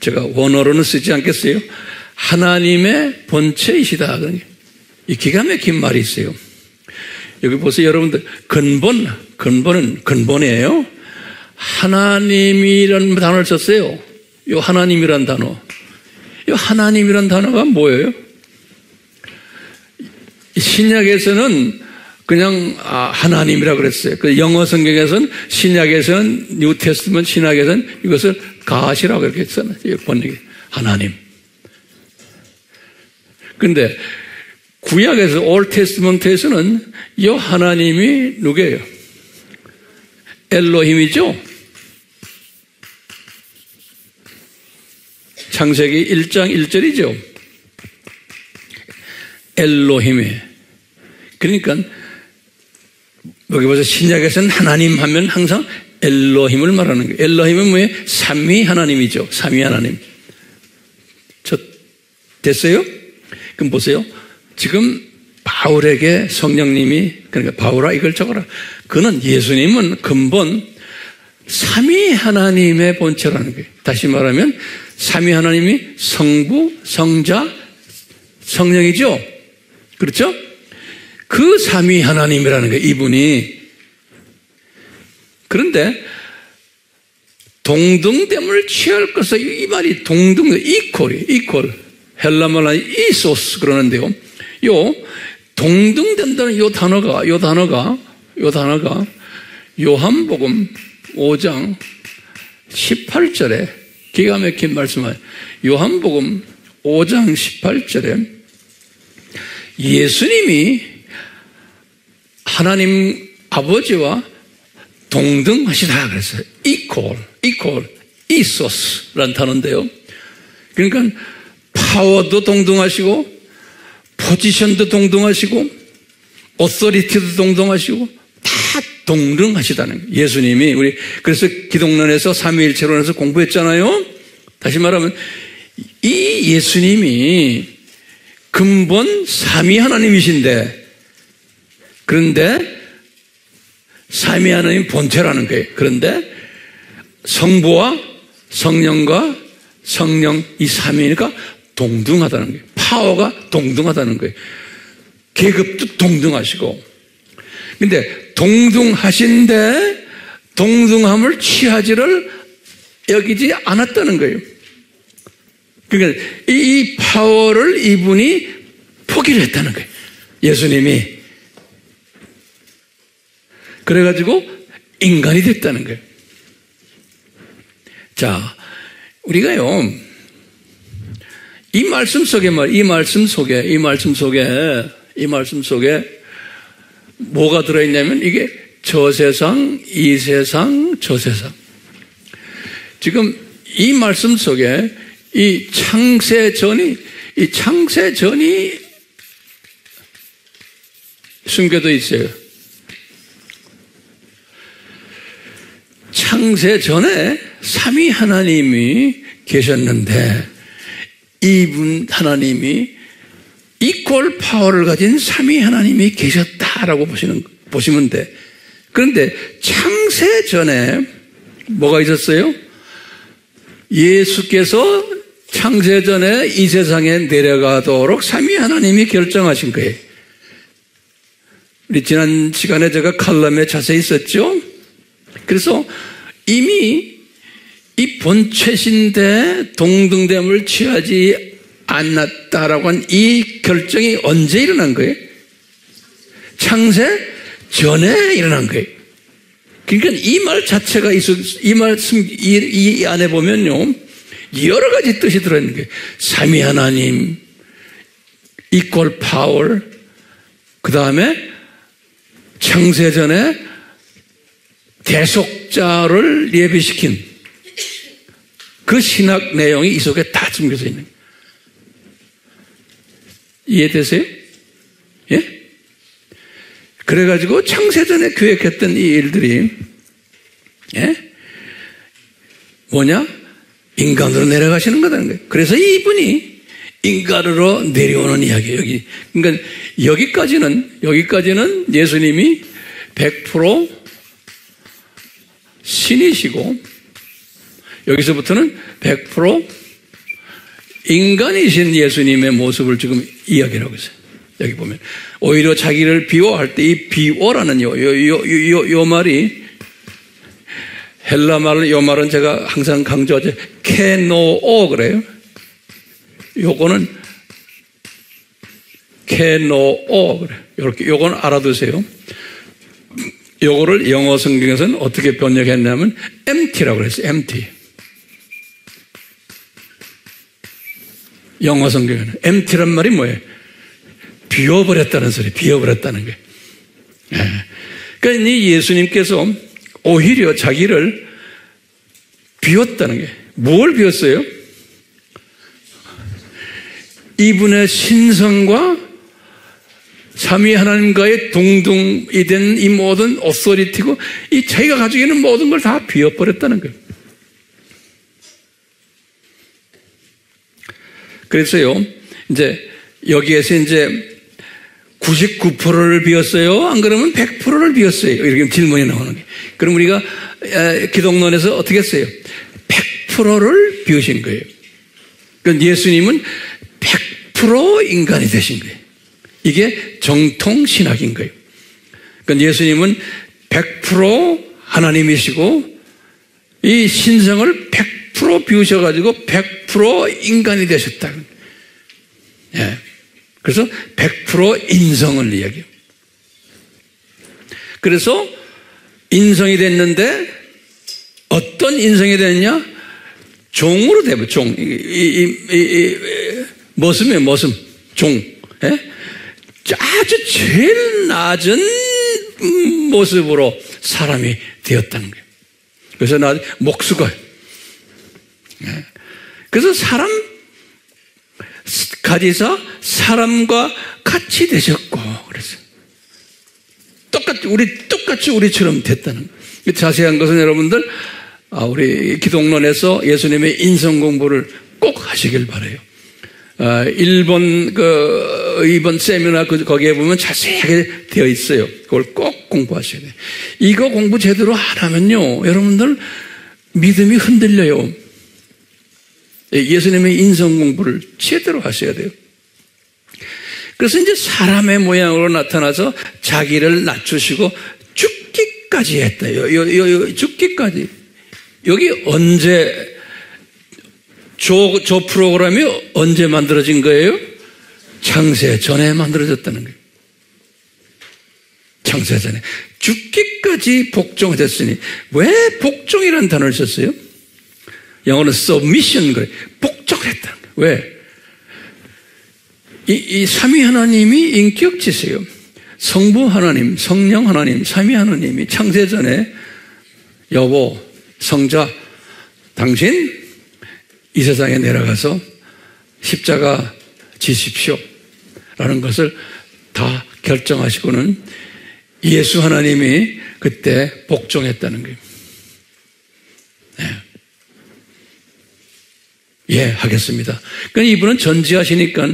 제가 원어로는 쓰지 않겠어요? 하나님의 본체이시다. 이 기가 막힌 말이 있어요. 여기 보세요, 여러분들. 근본은 근본이에요. 하나님이라는 단어를 썼어요. 이 하나님이라는 단어. 이 하나님이라는 단어가 뭐예요? 신약에서는 그냥 하나님이라고 그랬어요. 그 영어 성경에서는 신약에서는 뉴 테스트먼트 신약에서는 이것을 가시라고 이렇게 했잖아요. 번역이 하나님. 근데 구약에서 올 테스트먼트에서는 이 하나님이 누구예요? 엘로힘이죠. 창세기 1장 1절이죠. 엘로힘이. 그러니까 여기 보세요. 신약에서는 하나님 하면 항상 엘로힘을 말하는 거예요. 엘로힘은 뭐예요? 삼위 하나님이죠. 삼위 하나님. 됐어요? 그럼 보세요. 지금 바울에게 성령님이, 그러니까 바울아 이걸 적어라. 그는 예수님은 근본 삼위 하나님의 본체라는 거예요. 다시 말하면 삼위 하나님이 성부, 성자, 성령이죠. 그렇죠? 그 삼위 하나님이라는 거예요. 이분이. 그런데 동등됨을 취할 것은 이 말이 이퀄. 헬라말로 이소스 그러는데요. 요 동등된다는 요 단어가 요한복음 5장 18절에 기가 막힌 말씀을 요한복음 5장 18절에 예수님이 하나님 아버지와 동등하시다 그랬어요. 이소스라는 단어인데요. 그러니까 파워도 동등하시고 포지션도 동등하시고 오서리티도 동등하시고 다 동등하시다는 거예요. 예수님이 우리 그래서 기독론에서 삼위일체론에서 공부했잖아요. 다시 말하면 이 예수님이 근본 삼위 하나님이신데 그런데 삼위 하나님 본체라는 거예요. 그런데 성부와 성령과 성령 이 삼위니까 동등하다는 거예요. 파워가 동등하다는 거예요. 계급도 동등하시고. 근데 동등하신데 동등함을 취하지를 여기지 않았다는 거예요. 그러니까 이 파워를 이분이 포기를 했다는 거예요. 예수님이. 그래가지고 인간이 됐다는 거예요. 자, 우리가요, 이 말씀 속에 뭐가 들어있냐면 이게 저 세상, 이 세상, 저 세상. 지금 이 말씀 속에 이 창세전이 숨겨져 있어요. 창세전에 삼위 하나님이 계셨는데 이분 하나님이 이퀄 파워를 가진 삼위 하나님이 계셨다라고 보시면 돼. 그런데 창세전에 뭐가 있었어요? 예수께서 창세전에 이 세상에 내려가도록 삼위 하나님이 결정하신 거예요. 우리 지난 시간에 제가 칼럼에 자세히 썼죠? 그래서 이미 이 본체신데 동등됨을 취하지 않았다라고 한 이 결정이 언제 일어난 거예요? 창세 전에 일어난 거예요. 그러니까 이 말 자체가 이 말씀 이 안에 보면요 여러 가지 뜻이 들어있는 거예요. 삼위 하나님, 이퀄 파워, 그 다음에 창세 전에 대속자를 예비시킨 그 신학 내용이 이 속에 다 숨겨져 있는 거예요. 이해되세요? 예? 그래가지고 창세전에 계획했던 이 일들이 예? 뭐냐? 인간으로 내려가시는 거다는 거예요. 그래서 이분이 인간으로 내려오는 이야기예요. 그러니까 여기까지는 예수님이 100% 신이시고 여기서부터는 100% 인간이신 예수님의 모습을 지금 이야기를 하고 있어요. 여기 보면 오히려 자기를 비호할 때 이 비호라는 요 말이 헬라 말, 요 말은 제가 항상 강조하죠. 케노오 그래요. 요거는 케노오 그래요. 요렇게 요건 알아두세요. 요거를 영어 성경에서는 어떻게 번역했냐면 empty라고 그랬어요. empty. 영어 성경에는 empty란 말이 뭐예요? 비워버렸다는 소리, 비워버렸다는 거예요. 그러니까 이 예수님께서 오히려 자기를 비웠다는 게 뭘 비웠어요? 이분의 신성과 삼위 하나님과의 동등이 된 이 모든 오소리티고 이 자기가 가지고 있는 모든 걸 다 비워버렸다는 거예요. 그래서요, 이제 여기에서 이제 99%를 비웠어요? 안 그러면 100%를 비웠어요? 이렇게 질문이 나오는 거예요. 그럼 우리가 기독론에서 어떻게 했어요? 100%를 비우신 거예요. 그러니까 예수님은 100% 인간이 되신 거예요. 이게 정통 신학인 거예요. 그러니까 예수님은 100% 하나님이시고 이 신성을 100% 비우셔가지고 100% 인간이 되셨다. 예. 그래서 100% 인성을 이야기해요. 그래서 인성이 됐는데 어떤 인성이 됐냐? 종으로 되고 종. 머슴이에요, 머슴. 종. 예? 아주 제일 낮은 모습으로 사람이 되었다는 거예요. 그래서 나 목수가. 예. 그래서 사람 가지사 사람과 같이 되셨고 그랬어요. 똑같이 우리처럼 됐다는 거예요. 자세한 것은 여러분들 우리 기독론에서 예수님의 인성 공부를 꼭 하시길 바라요. 이번 세미나 거기에 보면 자세하게 되어 있어요. 그걸 꼭 공부하셔야 돼요. 이거 공부 제대로 안 하면요, 여러분들 믿음이 흔들려요. 예수님의 인성 공부를 제대로 하셔야 돼요. 그래서 이제 사람의 모양으로 나타나서 자기를 낮추시고 죽기까지 했대요. 죽기까지. 여기 언제, 저 프로그램이 언제 만들어진 거예요? 창세 전에 만들어졌다는 거예요. 창세 전에. 죽기까지 복종하셨으니, 왜 복종이라는 단어를 썼어요? 영어는 submission, 그래. 복종을 했다는 거예요. 왜? 이 삼위 하나님이 인격지세요. 성부 하나님, 성령 하나님, 삼위 하나님이 창세 전에 여보, 성자, 당신 이 세상에 내려가서 십자가 지십시오 라는 것을 다 결정하시고는 예수 하나님이 그때 복종했다는 거예요. 네. 예, 하겠습니다. 그러니까 이분은 전지하시니까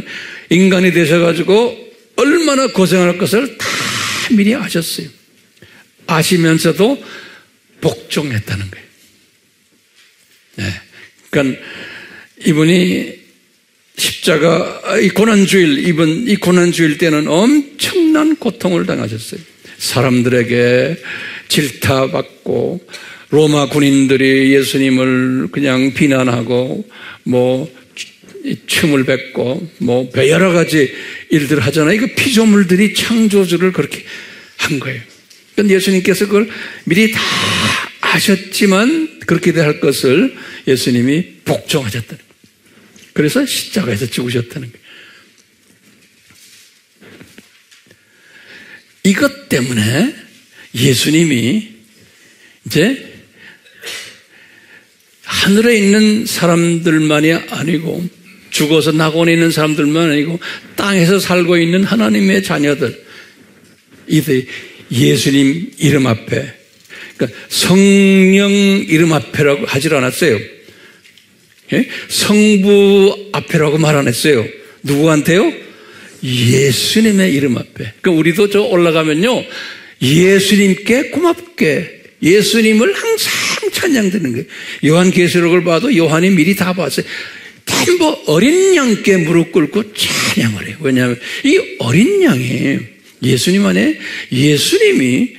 인간이 되셔가지고 얼마나 고생할 것을 다 미리 아셨어요. 아시면서도 복종했다는 거예요. 네. 그러니까 이분이 십자가, 이 고난주일 때는 엄청난 고통을 당하셨어요. 사람들에게 질타받고, 로마 군인들이 예수님을 그냥 비난하고, 춤을 뱉고, 여러 가지 일들을 하잖아요. 그 피조물들이 창조주를 그렇게 한 거예요. 그런데 예수님께서 그걸 미리 다 아셨지만 그렇게 할 것을 예수님이 복종하셨다는 거예요. 그래서 십자가에서 죽으셨다는 거예요. 이것 때문에 예수님이 이제 하늘에 있는 사람들만이 아니고 죽어서 낙원에 있는 사람들만 아니고 땅에서 살고 있는 하나님의 자녀들, 이들 예수님 이름 앞에, 그러니까 성령 이름 앞에라고 하질 않았어요. 예? 성부 앞에라고 말 안 했어요. 누구한테요? 예수님의 이름 앞에. 그러니까 우리도 저 올라가면요, 예수님께 고맙게 예수님을 항상 찬양드리는 거예요. 요한계시록을 봐도 요한이 미리 다 봤어요. 전부 어린 양께 무릎 꿇고 찬양을 해요. 왜냐하면 이 어린 양이 예수님 안에, 예수님이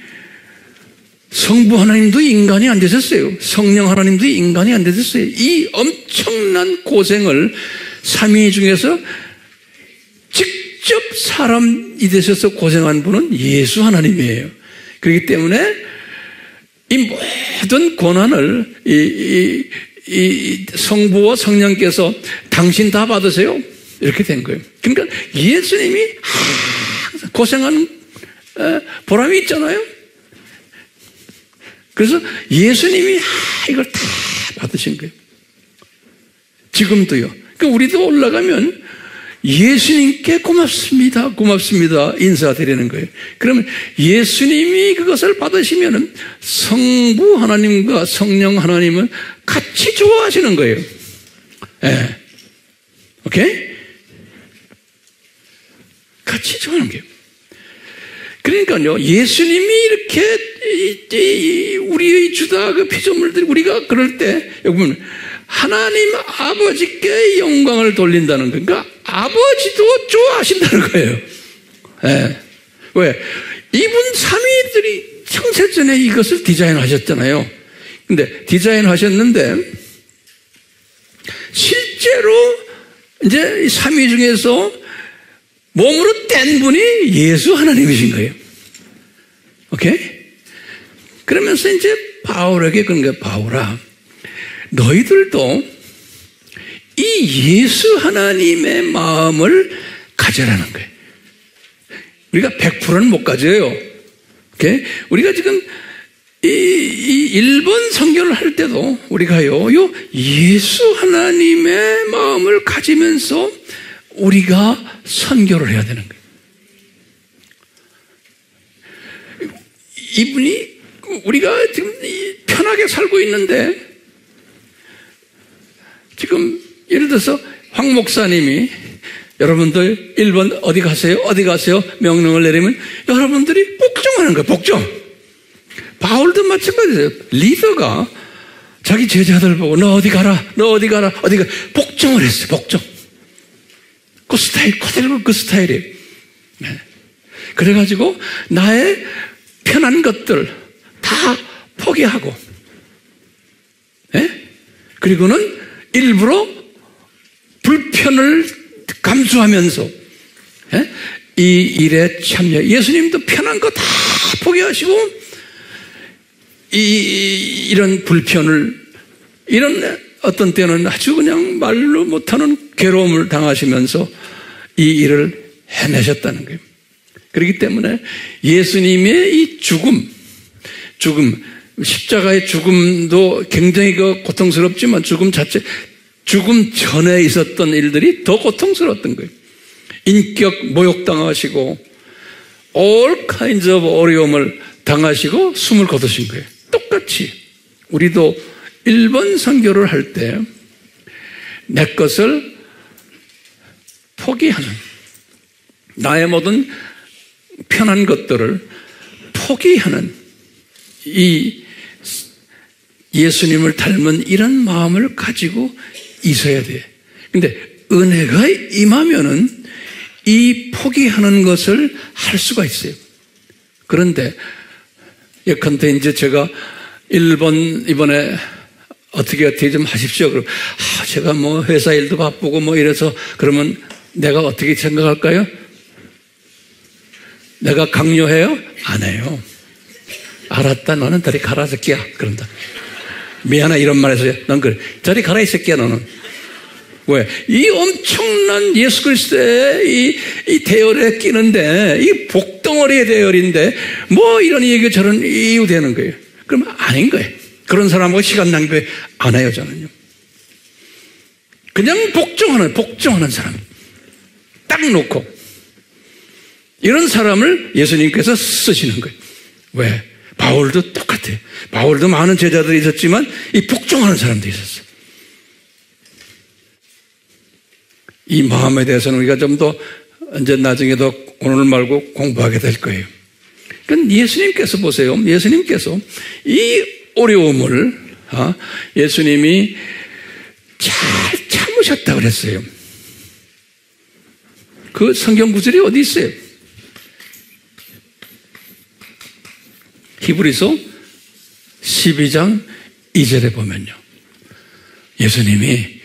성부 하나님도 인간이 안 되셨어요. 성령 하나님도 인간이 안 되셨어요. 이 엄청난 고생을 삼위 중에서 직접 사람이 되셔서 고생한 분은 예수 하나님이에요. 그렇기 때문에 이 모든 고난을 이 성부와 성령께서 당신 다 받으세요, 이렇게 된 거예요. 그러니까 예수님이 항상 고생한 보람이 있잖아요. 그래서 예수님이 이걸 다 받으신 거예요. 지금도요. 그러니까 우리도 올라가면 예수님께 고맙습니다, 고맙습니다 인사드리는 거예요. 그러면 예수님이 그것을 받으시면은 성부 하나님과 성령 하나님은 같이 좋아하시는 거예요. 예. 오케이? 같이 좋아하는 거예요. 그러니까요, 예수님이 이렇게 우리의 주다 그 피조물들이 우리가 그럴 때 여기 보면 하나님 아버지께 영광을 돌린다는 거예요. 그러니까 아버지도 좋아하신다는 거예요. 예. 왜? 이분 삼위들이 창세전에 이것을 디자인하셨잖아요. 근데 디자인하셨는데 실제로 이제 삼위 중에서 몸으로 뗀 분이 예수 하나님이신 거예요. 오케이? 그러면서 이제 바울에게 그런 거예요. 바울아, 너희들도 이 예수 하나님의 마음을 가져라는 거예요. 우리가 100%는 못 가져요. 오케이? 우리가 지금 이 1번 선교를 할 때도 우리가요, 예수 하나님의 마음을 가지면서 우리가 선교를 해야 되는 거예요. 이분이, 우리가 지금 편하게 살고 있는데, 지금 예를 들어서 황 목사님이 여러분들 1번 어디 가세요? 어디 가세요? 명령을 내리면 여러분들이 복종하는 거예요. 복종. 바울도 마찬가지예요. 리더가 자기 제자들 보고 너 어디 가라, 너 어디 가라, 어디 가, 복종을 했어요. 복종. 그 스타일 그대로 그 스타일이에요. 네. 그래가지고 나의 편한 것들 다 포기하고, 네? 그리고는 일부러 불편을 감수하면서, 네? 이 일에 참여. 예수님도 편한 거 다 포기하시고 이런 불편을, 이런 어떤 때는 아주 그냥 말로 못하는 괴로움을 당하시면서 이 일을 해내셨다는 거예요. 그렇기 때문에 예수님의 이 죽음, 십자가의 죽음도 굉장히 고통스럽지만 죽음 전에 있었던 일들이 더 고통스러웠던 거예요. 인격 모욕당하시고 all kinds of 어려움을 당하시고 숨을 거두신 거예요. 똑같이 우리도 1번 선교를 할 때 내 것을 포기하는, 나의 모든 편한 것들을 포기하는 이 예수님을 닮은 이런 마음을 가지고 있어야 돼. 근데 은혜가 임하면은 이 포기하는 것을 할 수가 있어요. 그런데 예컨대 이제 제가 일본 이번에 어떻게 좀 하십시오. 그럼 제가 뭐 회사 일도 바쁘고 뭐 이래서, 그러면 내가 어떻게 생각할까요? 내가 강요해요? 안 해요. 알았다, 너는 저리 가라 이 새끼야. 그런다. 미안해 이런 말 해서 넌 그래. 저리 가라 이 새끼야 너는. 왜? 이 엄청난 예수 그리스도의 이 대열에 끼는데, 이 복덩어리의 대열인데 뭐 이런 얘기 저런 이유 되는 거예요. 그럼 아닌 거예요. 그런 사람하고 시간 낭비 안 해요, 저는요. 그냥 복종하는 사람 딱 놓고, 이런 사람을 예수님께서 쓰시는 거예요. 왜? 바울도 똑같아요. 바울도 많은 제자들이 있었지만 이 복종하는 사람도 있었어요. 이 마음에 대해서는 우리가 좀 더 이제 나중에도 오늘 말고 공부하게 될 거예요. 그러니까 예수님께서 보세요. 예수님께서 이 어려움을 예수님이 잘 참으셨다고 그랬어요. 그 성경 구절이 어디 있어요? 히브리서 12장 2절에 보면요. 예수님이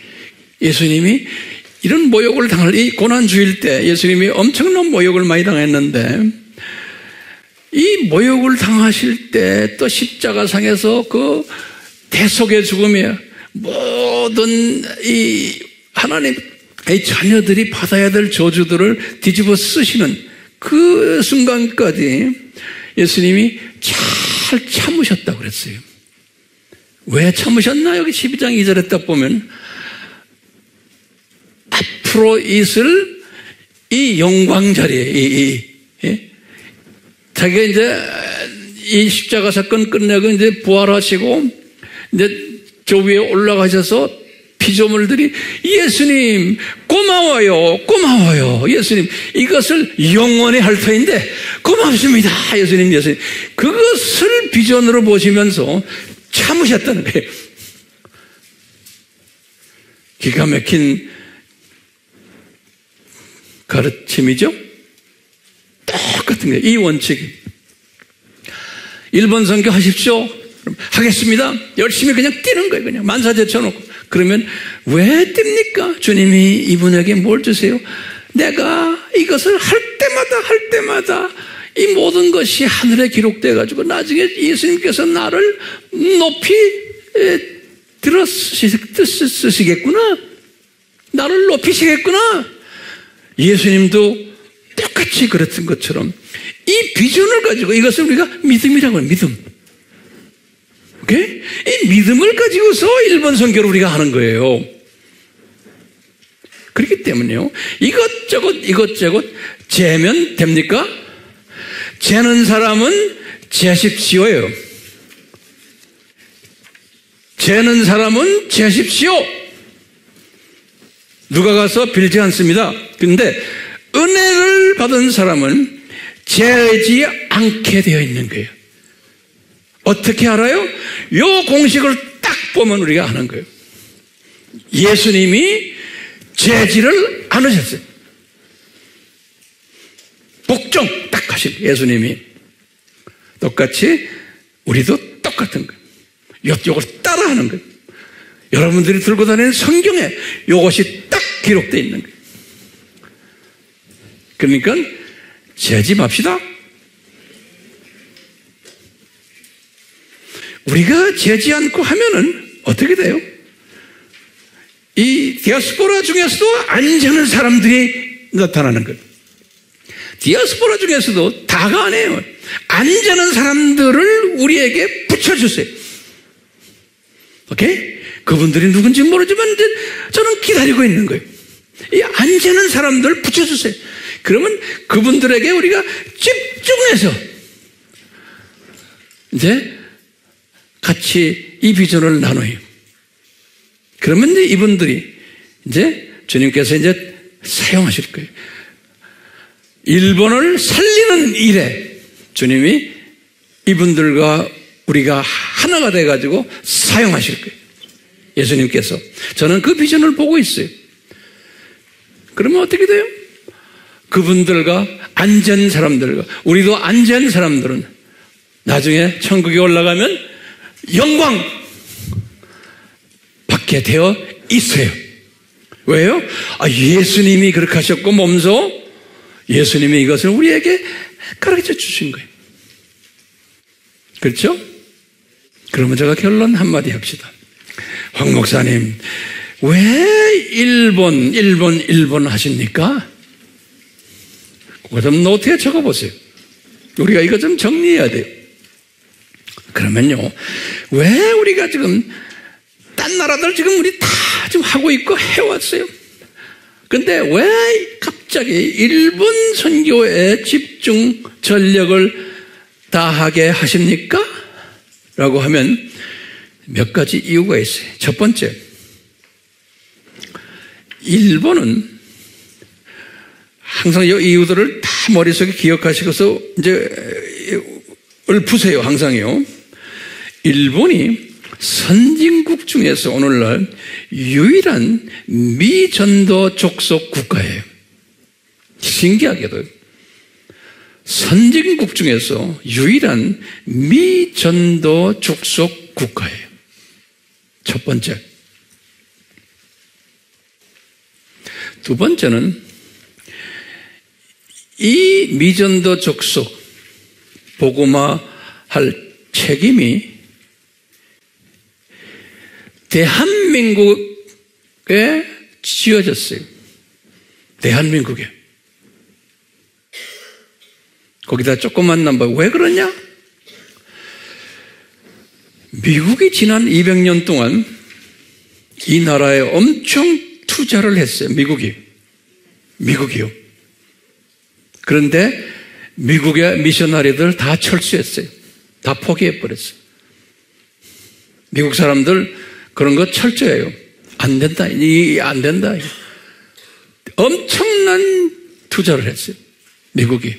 이런 모욕을 당할, 이 고난주일 때 예수님이 엄청난 모욕을 많이 당했는데, 이 모욕을 당하실 때 또 십자가상에서 그 대속의 죽음에 모든 이 하나님의 자녀들이 받아야 될 저주들을 뒤집어 쓰시는 그 순간까지 예수님이 잘 참으셨다고 그랬어요. 왜 참으셨나? 여기 12장 2절에 딱 보면 앞으로 있을 이 영광 자리에 자기가 이제 이 십자가 사건 끝내고 이제 부활하시고 이제 저 위에 올라가셔서 피조물들이 예수님 고마워요. 예수님 이것을 영원히 할 터인데 고맙습니다. 예수님 그것을 비전으로 보시면서 참으셨다는 거예요. 기가 막힌 가르침이죠. 똑같은 거예요. 이 원칙이. 1번 선교 하십시오. 하겠습니다. 열심히 그냥 뛰는 거예요. 그냥 만사 제쳐놓고. 그러면 왜 뜁니까? 주님이 이분에게 뭘 주세요? 내가 이것을 할 때마다 이 모든 것이 하늘에 기록되어 가지고 나중에 예수님께서 나를 높이 쓰시겠구나. 나를 높이시겠구나. 예수님도 똑같이 그랬던 것처럼 이 비전을 가지고, 이것을 우리가 믿음이라고 해요. 믿음. 오케이? 이 믿음을 가지고서 1번 선교를 우리가 하는 거예요. 그렇기 때문에요. 이것저것 재면 됩니까? 재는 사람은 재십시오예요. 재는 사람은 재십시오. 누가 가서 빌지 않습니다. 그런데 은혜를 받은 사람은 재지 않게 되어 있는 거예요. 어떻게 알아요? 요 공식을 딱 보면 우리가 아는 거예요. 예수님이 제지를 안 하셨어요. 복종 딱 하신 예수님이. 똑같이 우리도 똑같은 거예요. 요걸 따라하는 거예요. 여러분들이 들고 다니는 성경에 이것이 딱 기록되어 있는 거예요. 그러니까 제지 맙시다. 우리가 제지 않고 하면은 어떻게 돼요? 이 디아스포라 중에서도 안전한 사람들이 나타나는 거예요. 디아스포라 중에서도 다가 아니에요. 안전한 사람들을 우리에게 붙여주세요. 오케이? 그분들이 누군지 모르지만 이제 저는 기다리고 있는 거예요. 이 안전한 사람들을 붙여주세요. 그러면 그분들에게 우리가 집중해서 이제 같이 이 비전을 나눠요. 그러면 이제 이분들이 이제 주님께서 이제 사용하실 거예요. 일본을 살리는 일에 주님이 이분들과 우리가 하나가 돼가지고 사용하실 거예요. 예수님께서. 저는 그 비전을 보고 있어요. 그러면 어떻게 돼요? 그분들과 안전 사람들과 우리도 안전 사람들은 나중에 천국에 올라가면 영광 받게 되어 있어요. 왜요? 예수님이 그렇게 하셨고 몸소 예수님이 이것을 우리에게 가르쳐 주신 거예요. 그렇죠? 그러면 제가 결론 한마디 합시다. 황 목사님, 왜 일본 하십니까? 그거 좀 노트에 적어보세요. 우리가 이거 좀 정리해야 돼요. 그러면요, 왜 우리가 지금 딴 나라들 지금 우리 다 지금 하고 있고 해왔어요. 근데 왜 갑자기 일본 선교에 집중 전력을 다하게 하십니까? 라고 하면 몇 가지 이유가 있어요. 첫 번째, 일본은 항상 이 이유들을 다 머릿속에 기억하시고서 이제 읊으세요. 항상요. 일본이 선진국 중에서 오늘날 유일한 미전도 족속 국가예요. 신기하게도 선진국 중에서 유일한 미전도 족속 국가예요. 첫 번째. 두 번째는 이 미전도 족속 복음화할 책임이 대한민국에 지어졌어요. 대한민국에. 거기다 조금만 남봐. 왜 그러냐? 미국이 지난 200년 동안 이 나라에 엄청 투자를 했어요. 미국이요. 그런데 미국의 미셔너리들 다 철수했어요. 다 포기해버렸어요. 미국 사람들 그런 거 철저해요. 안 된다. 안 된다. 엄청난 투자를 했어요. 미국이.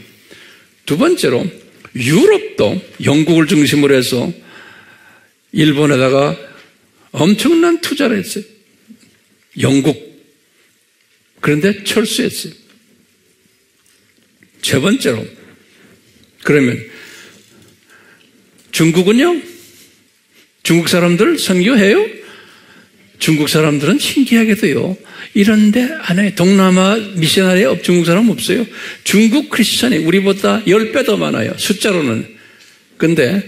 두 번째로 유럽도 영국을 중심으로 해서 일본에다가 엄청난 투자를 했어요. 영국. 그런데 철수했어요. 세 번째로 그러면 중국은요? 중국 사람들 선교해요? 중국 사람들은 신기하게도요. 이런데 안에 동남아 미셔너리에 중국 사람 없어요. 중국 크리스찬이 우리보다 10배 더 많아요. 숫자로는. 근데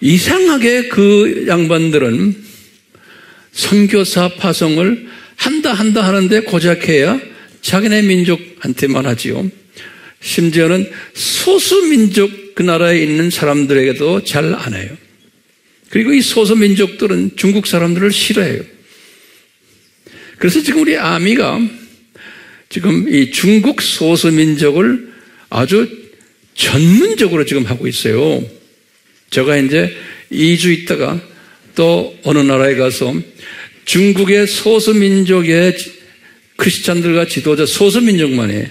이상하게 그 양반들은 선교사 파송을 한다 하는데 고작 해야 자기네 민족한테만 하지요. 심지어는 소수민족 그 나라에 있는 사람들에게도 잘 안 해요. 그리고 이 소수민족들은 중국 사람들을 싫어해요. 그래서 지금 우리 아미가 지금 이 중국 소수민족을 아주 전문적으로 지금 하고 있어요. 제가 이제 2주 있다가 또 어느 나라에 가서 중국의 소수민족의 크리스찬들과 지도자 소수민족만이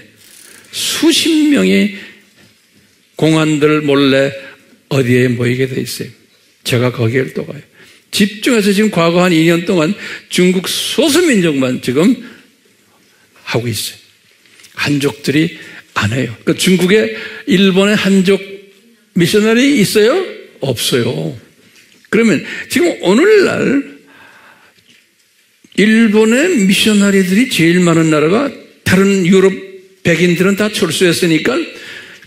수십 명이 공안들 몰래 어디에 모이게 돼 있어요. 제가 거기를 또 가요. 집중해서 지금 과거 한 2년 동안 중국 소수민족만 지금 하고 있어요. 한족들이 안 해요. 그러니까 중국에 일본의 한족 미셔너리 있어요? 없어요. 그러면 지금 오늘날 일본의 미셔너리들이 제일 많은 나라가 다른 유럽 백인들은 다 철수했으니까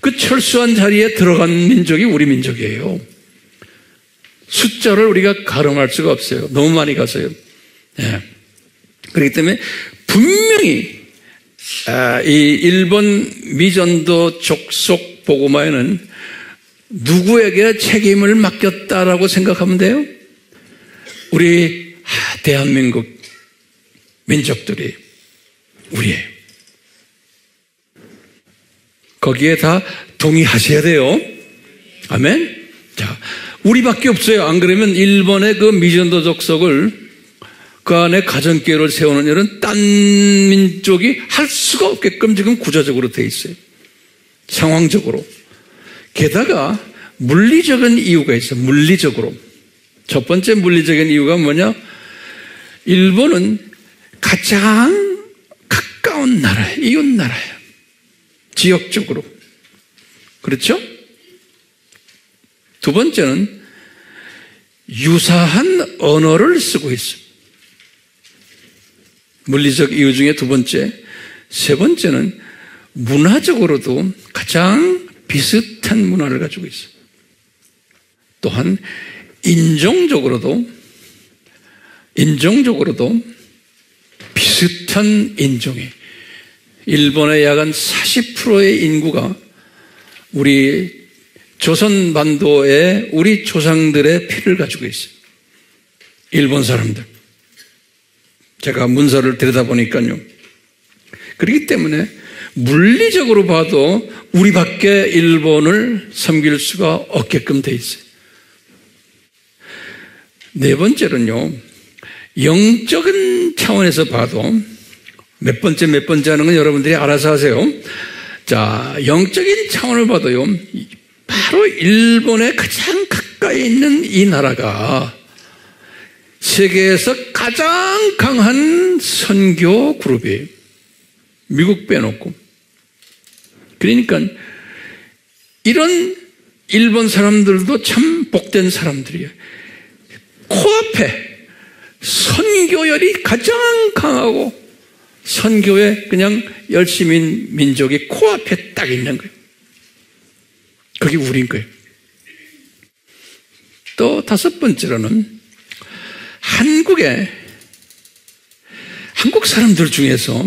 그 철수한 자리에 들어간 민족이 우리 민족이에요. 숫자를 우리가 가늠할 수가 없어요. 너무 많이 가서요. 네. 그렇기 때문에 분명히 이 일본 미전도 족속 복음화에는 누구에게 책임을 맡겼다라고 생각하면 돼요? 우리 대한민국 민족들이 우리예요. 거기에 다 동의하셔야 돼요. 아멘? 자, 우리밖에 없어요. 안 그러면 일본의 그 미전도 족속을 그 안에 가정교회를 세우는 일은 딴 민족이 할 수가 없게끔 지금 구조적으로 돼 있어요. 상황적으로. 게다가 물리적인 이유가 있어요. 물리적으로. 첫 번째 물리적인 이유가 뭐냐? 일본은 가장 가까운 나라예요. 이웃 나라예요. 지역적으로. 그렇죠? 두 번째는 유사한 언어를 쓰고 있어요. 물리적 이유 중에 두 번째. 세 번째는 문화적으로도 가장 비슷한 문화를 가지고 있어요. 또한 인종적으로도 비슷한 인종이 일본의 약 한 40%의 인구가 우리 조선반도에 우리 조상들의 피를 가지고 있어요. 일본 사람들. 제가 문서를 들여다보니까요. 그렇기 때문에 물리적으로 봐도 우리밖에 일본을 섬길 수가 없게끔 돼 있어요. 네 번째는요. 영적인 차원에서 봐도 몇 번째 하는 건 여러분들이 알아서 하세요. 자, 영적인 차원을 봐도요. 바로 일본에 가장 가까이 있는 이 나라가 세계에서 가장 강한 선교 그룹이에요. 미국 빼놓고. 그러니까 이런 일본 사람들도 참 복된 사람들이에요. 코앞에 선교열이 가장 강하고 선교에 그냥 열심인 민족이 코앞에 딱 있는 거예요. 그게 우리인 거예요. 또 다섯 번째로는 한국 사람들 중에서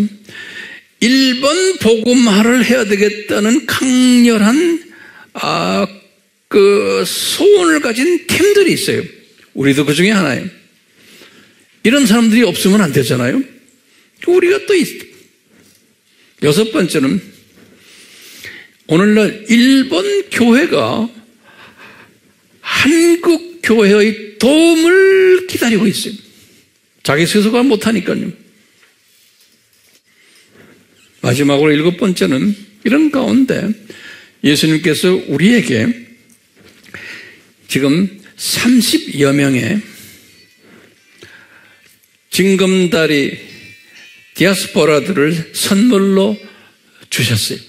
일본 복음화를 해야 되겠다는 강렬한 그 소원을 가진 팀들이 있어요. 우리도 그 중에 하나예요. 이런 사람들이 없으면 안 되잖아요. 우리가 또 있어요. 여섯 번째는 오늘날 일본 교회가 한국 교회의 도움을 기다리고 있어요. 자기 스스로가 못하니까요. 마지막으로 일곱 번째는 이런 가운데 예수님께서 우리에게 지금 30여 명의 징검다리 디아스포라들을 선물로 주셨어요.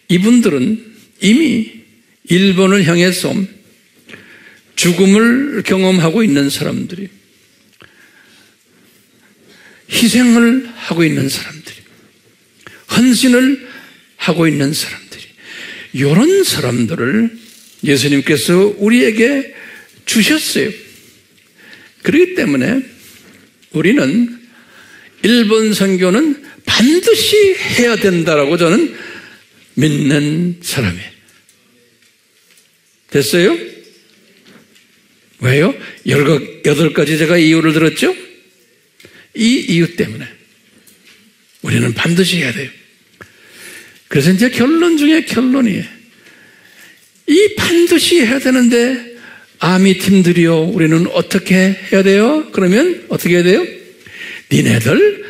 이분들은 이미 일본을 향해서 죽음을 경험하고 있는 사람들이, 희생을 하고 있는 사람들이, 헌신을 하고 있는 사람들이, 이런 사람들을 예수님께서 우리에게 주셨어요. 그렇기 때문에 우리는 일본 선교는 반드시 해야 된다라고 저는 믿는 사람이에요. 됐어요? 왜요? 8가지 제가 이유를 들었죠? 이 이유 때문에 우리는 반드시 해야 돼요. 그래서 이제 결론 중에 결론이에요. 이 반드시 해야 되는데 아미 팀들이요, 우리는 어떻게 해야 돼요? 그러면 어떻게 해야 돼요? 니네들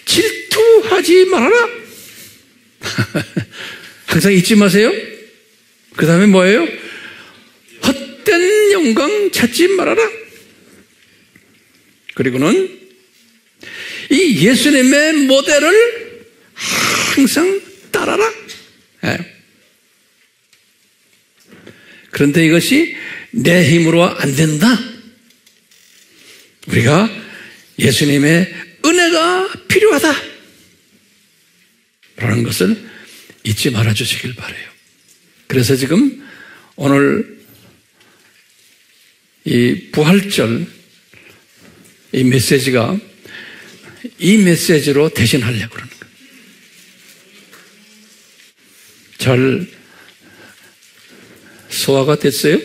질투하지 말아라. 항상 잊지 마세요. 그 다음에 뭐예요? 헛된 영광 찾지 말아라. 그리고는 이 예수님의 모델을 항상 따라라. 그런데 이것이 내 힘으로 안 된다. 우리가 예수님의 은혜가 필요하다 라는 것을 잊지 말아 주시길 바라요. 그래서 지금 오늘 이 부활절 이 메시지가 이 메시지로 대신하려고 그러는 거예요. 잘 소화가 됐어요?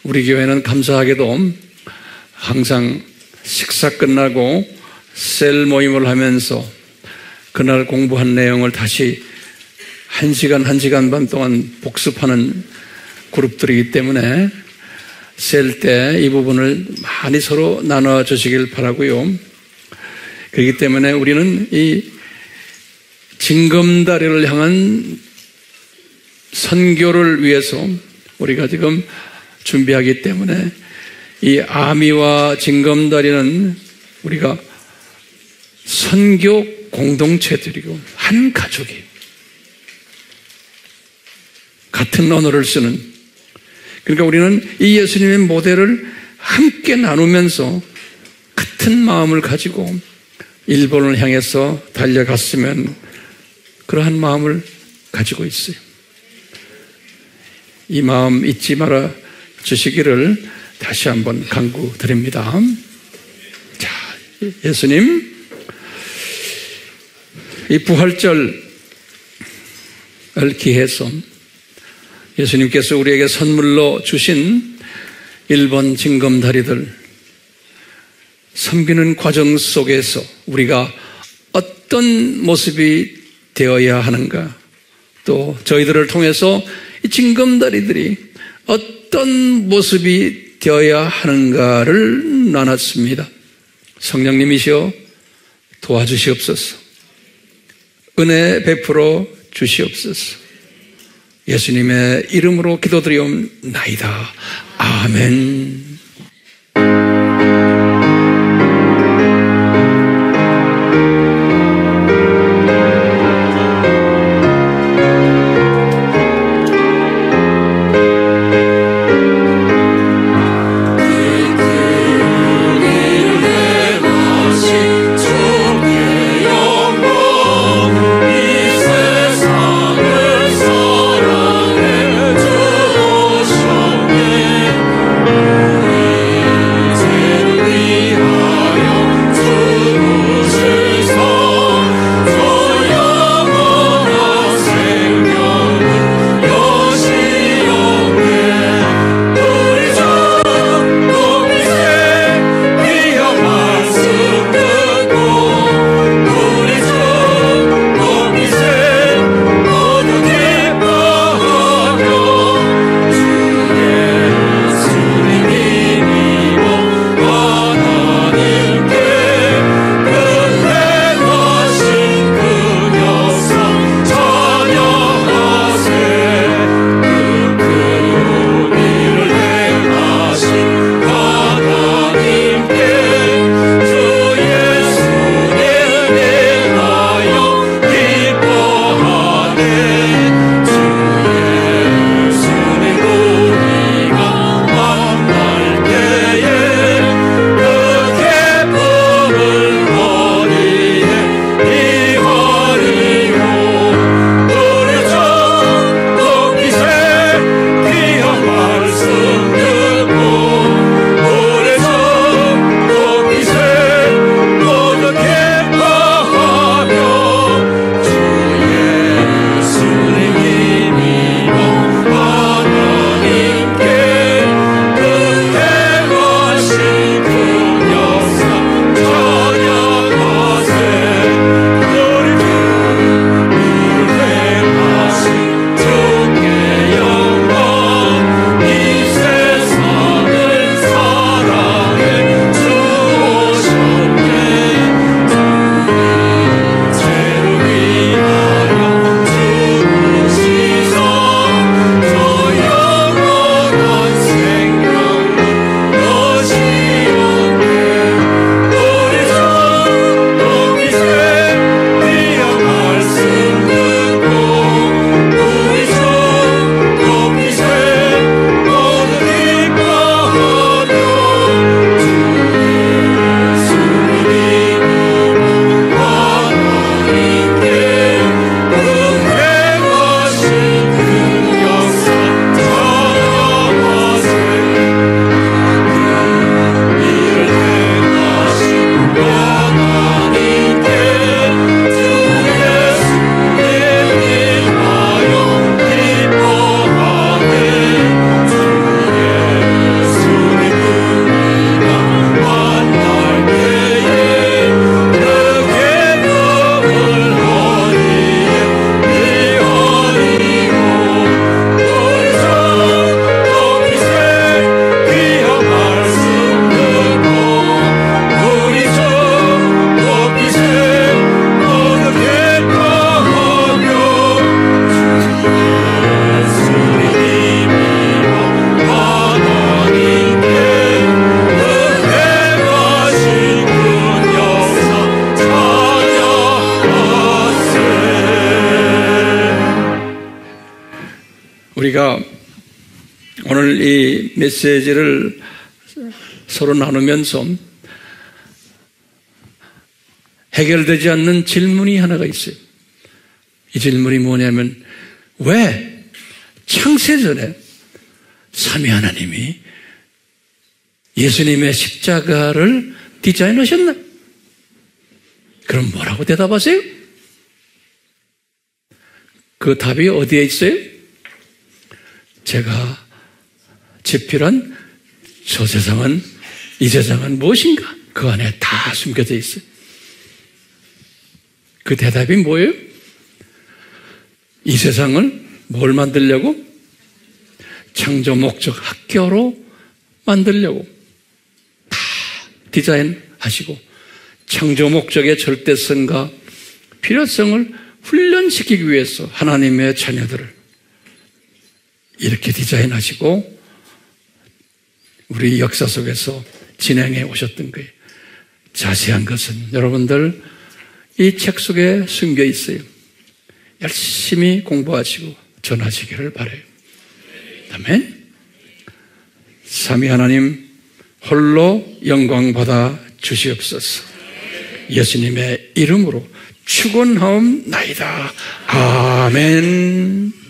우리 교회는 감사하게도 항상 식사 끝나고 셀 모임을 하면서 그날 공부한 내용을 다시 1시간 반 동안 복습하는 그룹들이기 때문에 셀 때 이 부분을 많이 서로 나눠주시길 바라고요. 그렇기 때문에 우리는 이 징검다리를 향한 선교를 위해서 우리가 지금 준비하기 때문에 이 아미와 징검다리는 우리가 선교 공동체들이고 한 가족이에요. 같은 언어를 쓰는. 그러니까 우리는 이 예수님의 모델을 함께 나누면서 같은 마음을 가지고 일본을 향해서 달려갔으면 그러한 마음을 가지고 있어요. 이 마음 잊지 말아 주시기를 다시 한번 간구드립니다. 자, 예수님, 이 부활절을 기해서 예수님께서 우리에게 선물로 주신 일본 징검다리들 섬기는 과정 속에서 우리가 어떤 모습이 되어야 하는가, 또 저희들을 통해서 이 징검다리들이 어떤 모습이 되어야 하는가를 나눴습니다. 성령님이시여 도와주시옵소서. 은혜 베풀어 주시옵소서. 예수님의 이름으로 기도드리옵나이다. 아멘. 우리가 오늘 이 메시지를 서로 나누면서 해결되지 않는 질문이 하나가 있어요. 이 질문이 뭐냐면, 왜 창세전에 삼위 하나님이 예수님의 십자가를 디자인하셨나? 그럼 뭐라고 대답하세요? 그 답이 어디에 있어요? 제가 집필한 저 세상은, 이 세상은 무엇인가? 그 안에 다 숨겨져 있어요. 그 대답이 뭐예요? 이 세상을 뭘 만들려고? 창조 목적 학교로 만들려고 다 디자인하시고 창조 목적의 절대성과 필요성을 훈련시키기 위해서 하나님의 자녀들을 이렇게 디자인하시고 우리 역사 속에서 진행해 오셨던 거예요. 자세한 것은 여러분들 이 책 속에 숨겨 있어요. 열심히 공부하시고 전하시기를 바라요. 아멘. 삼위 하나님 홀로 영광 받아 주시옵소서. 예수님의 이름으로 축원하옵나이다. 아멘.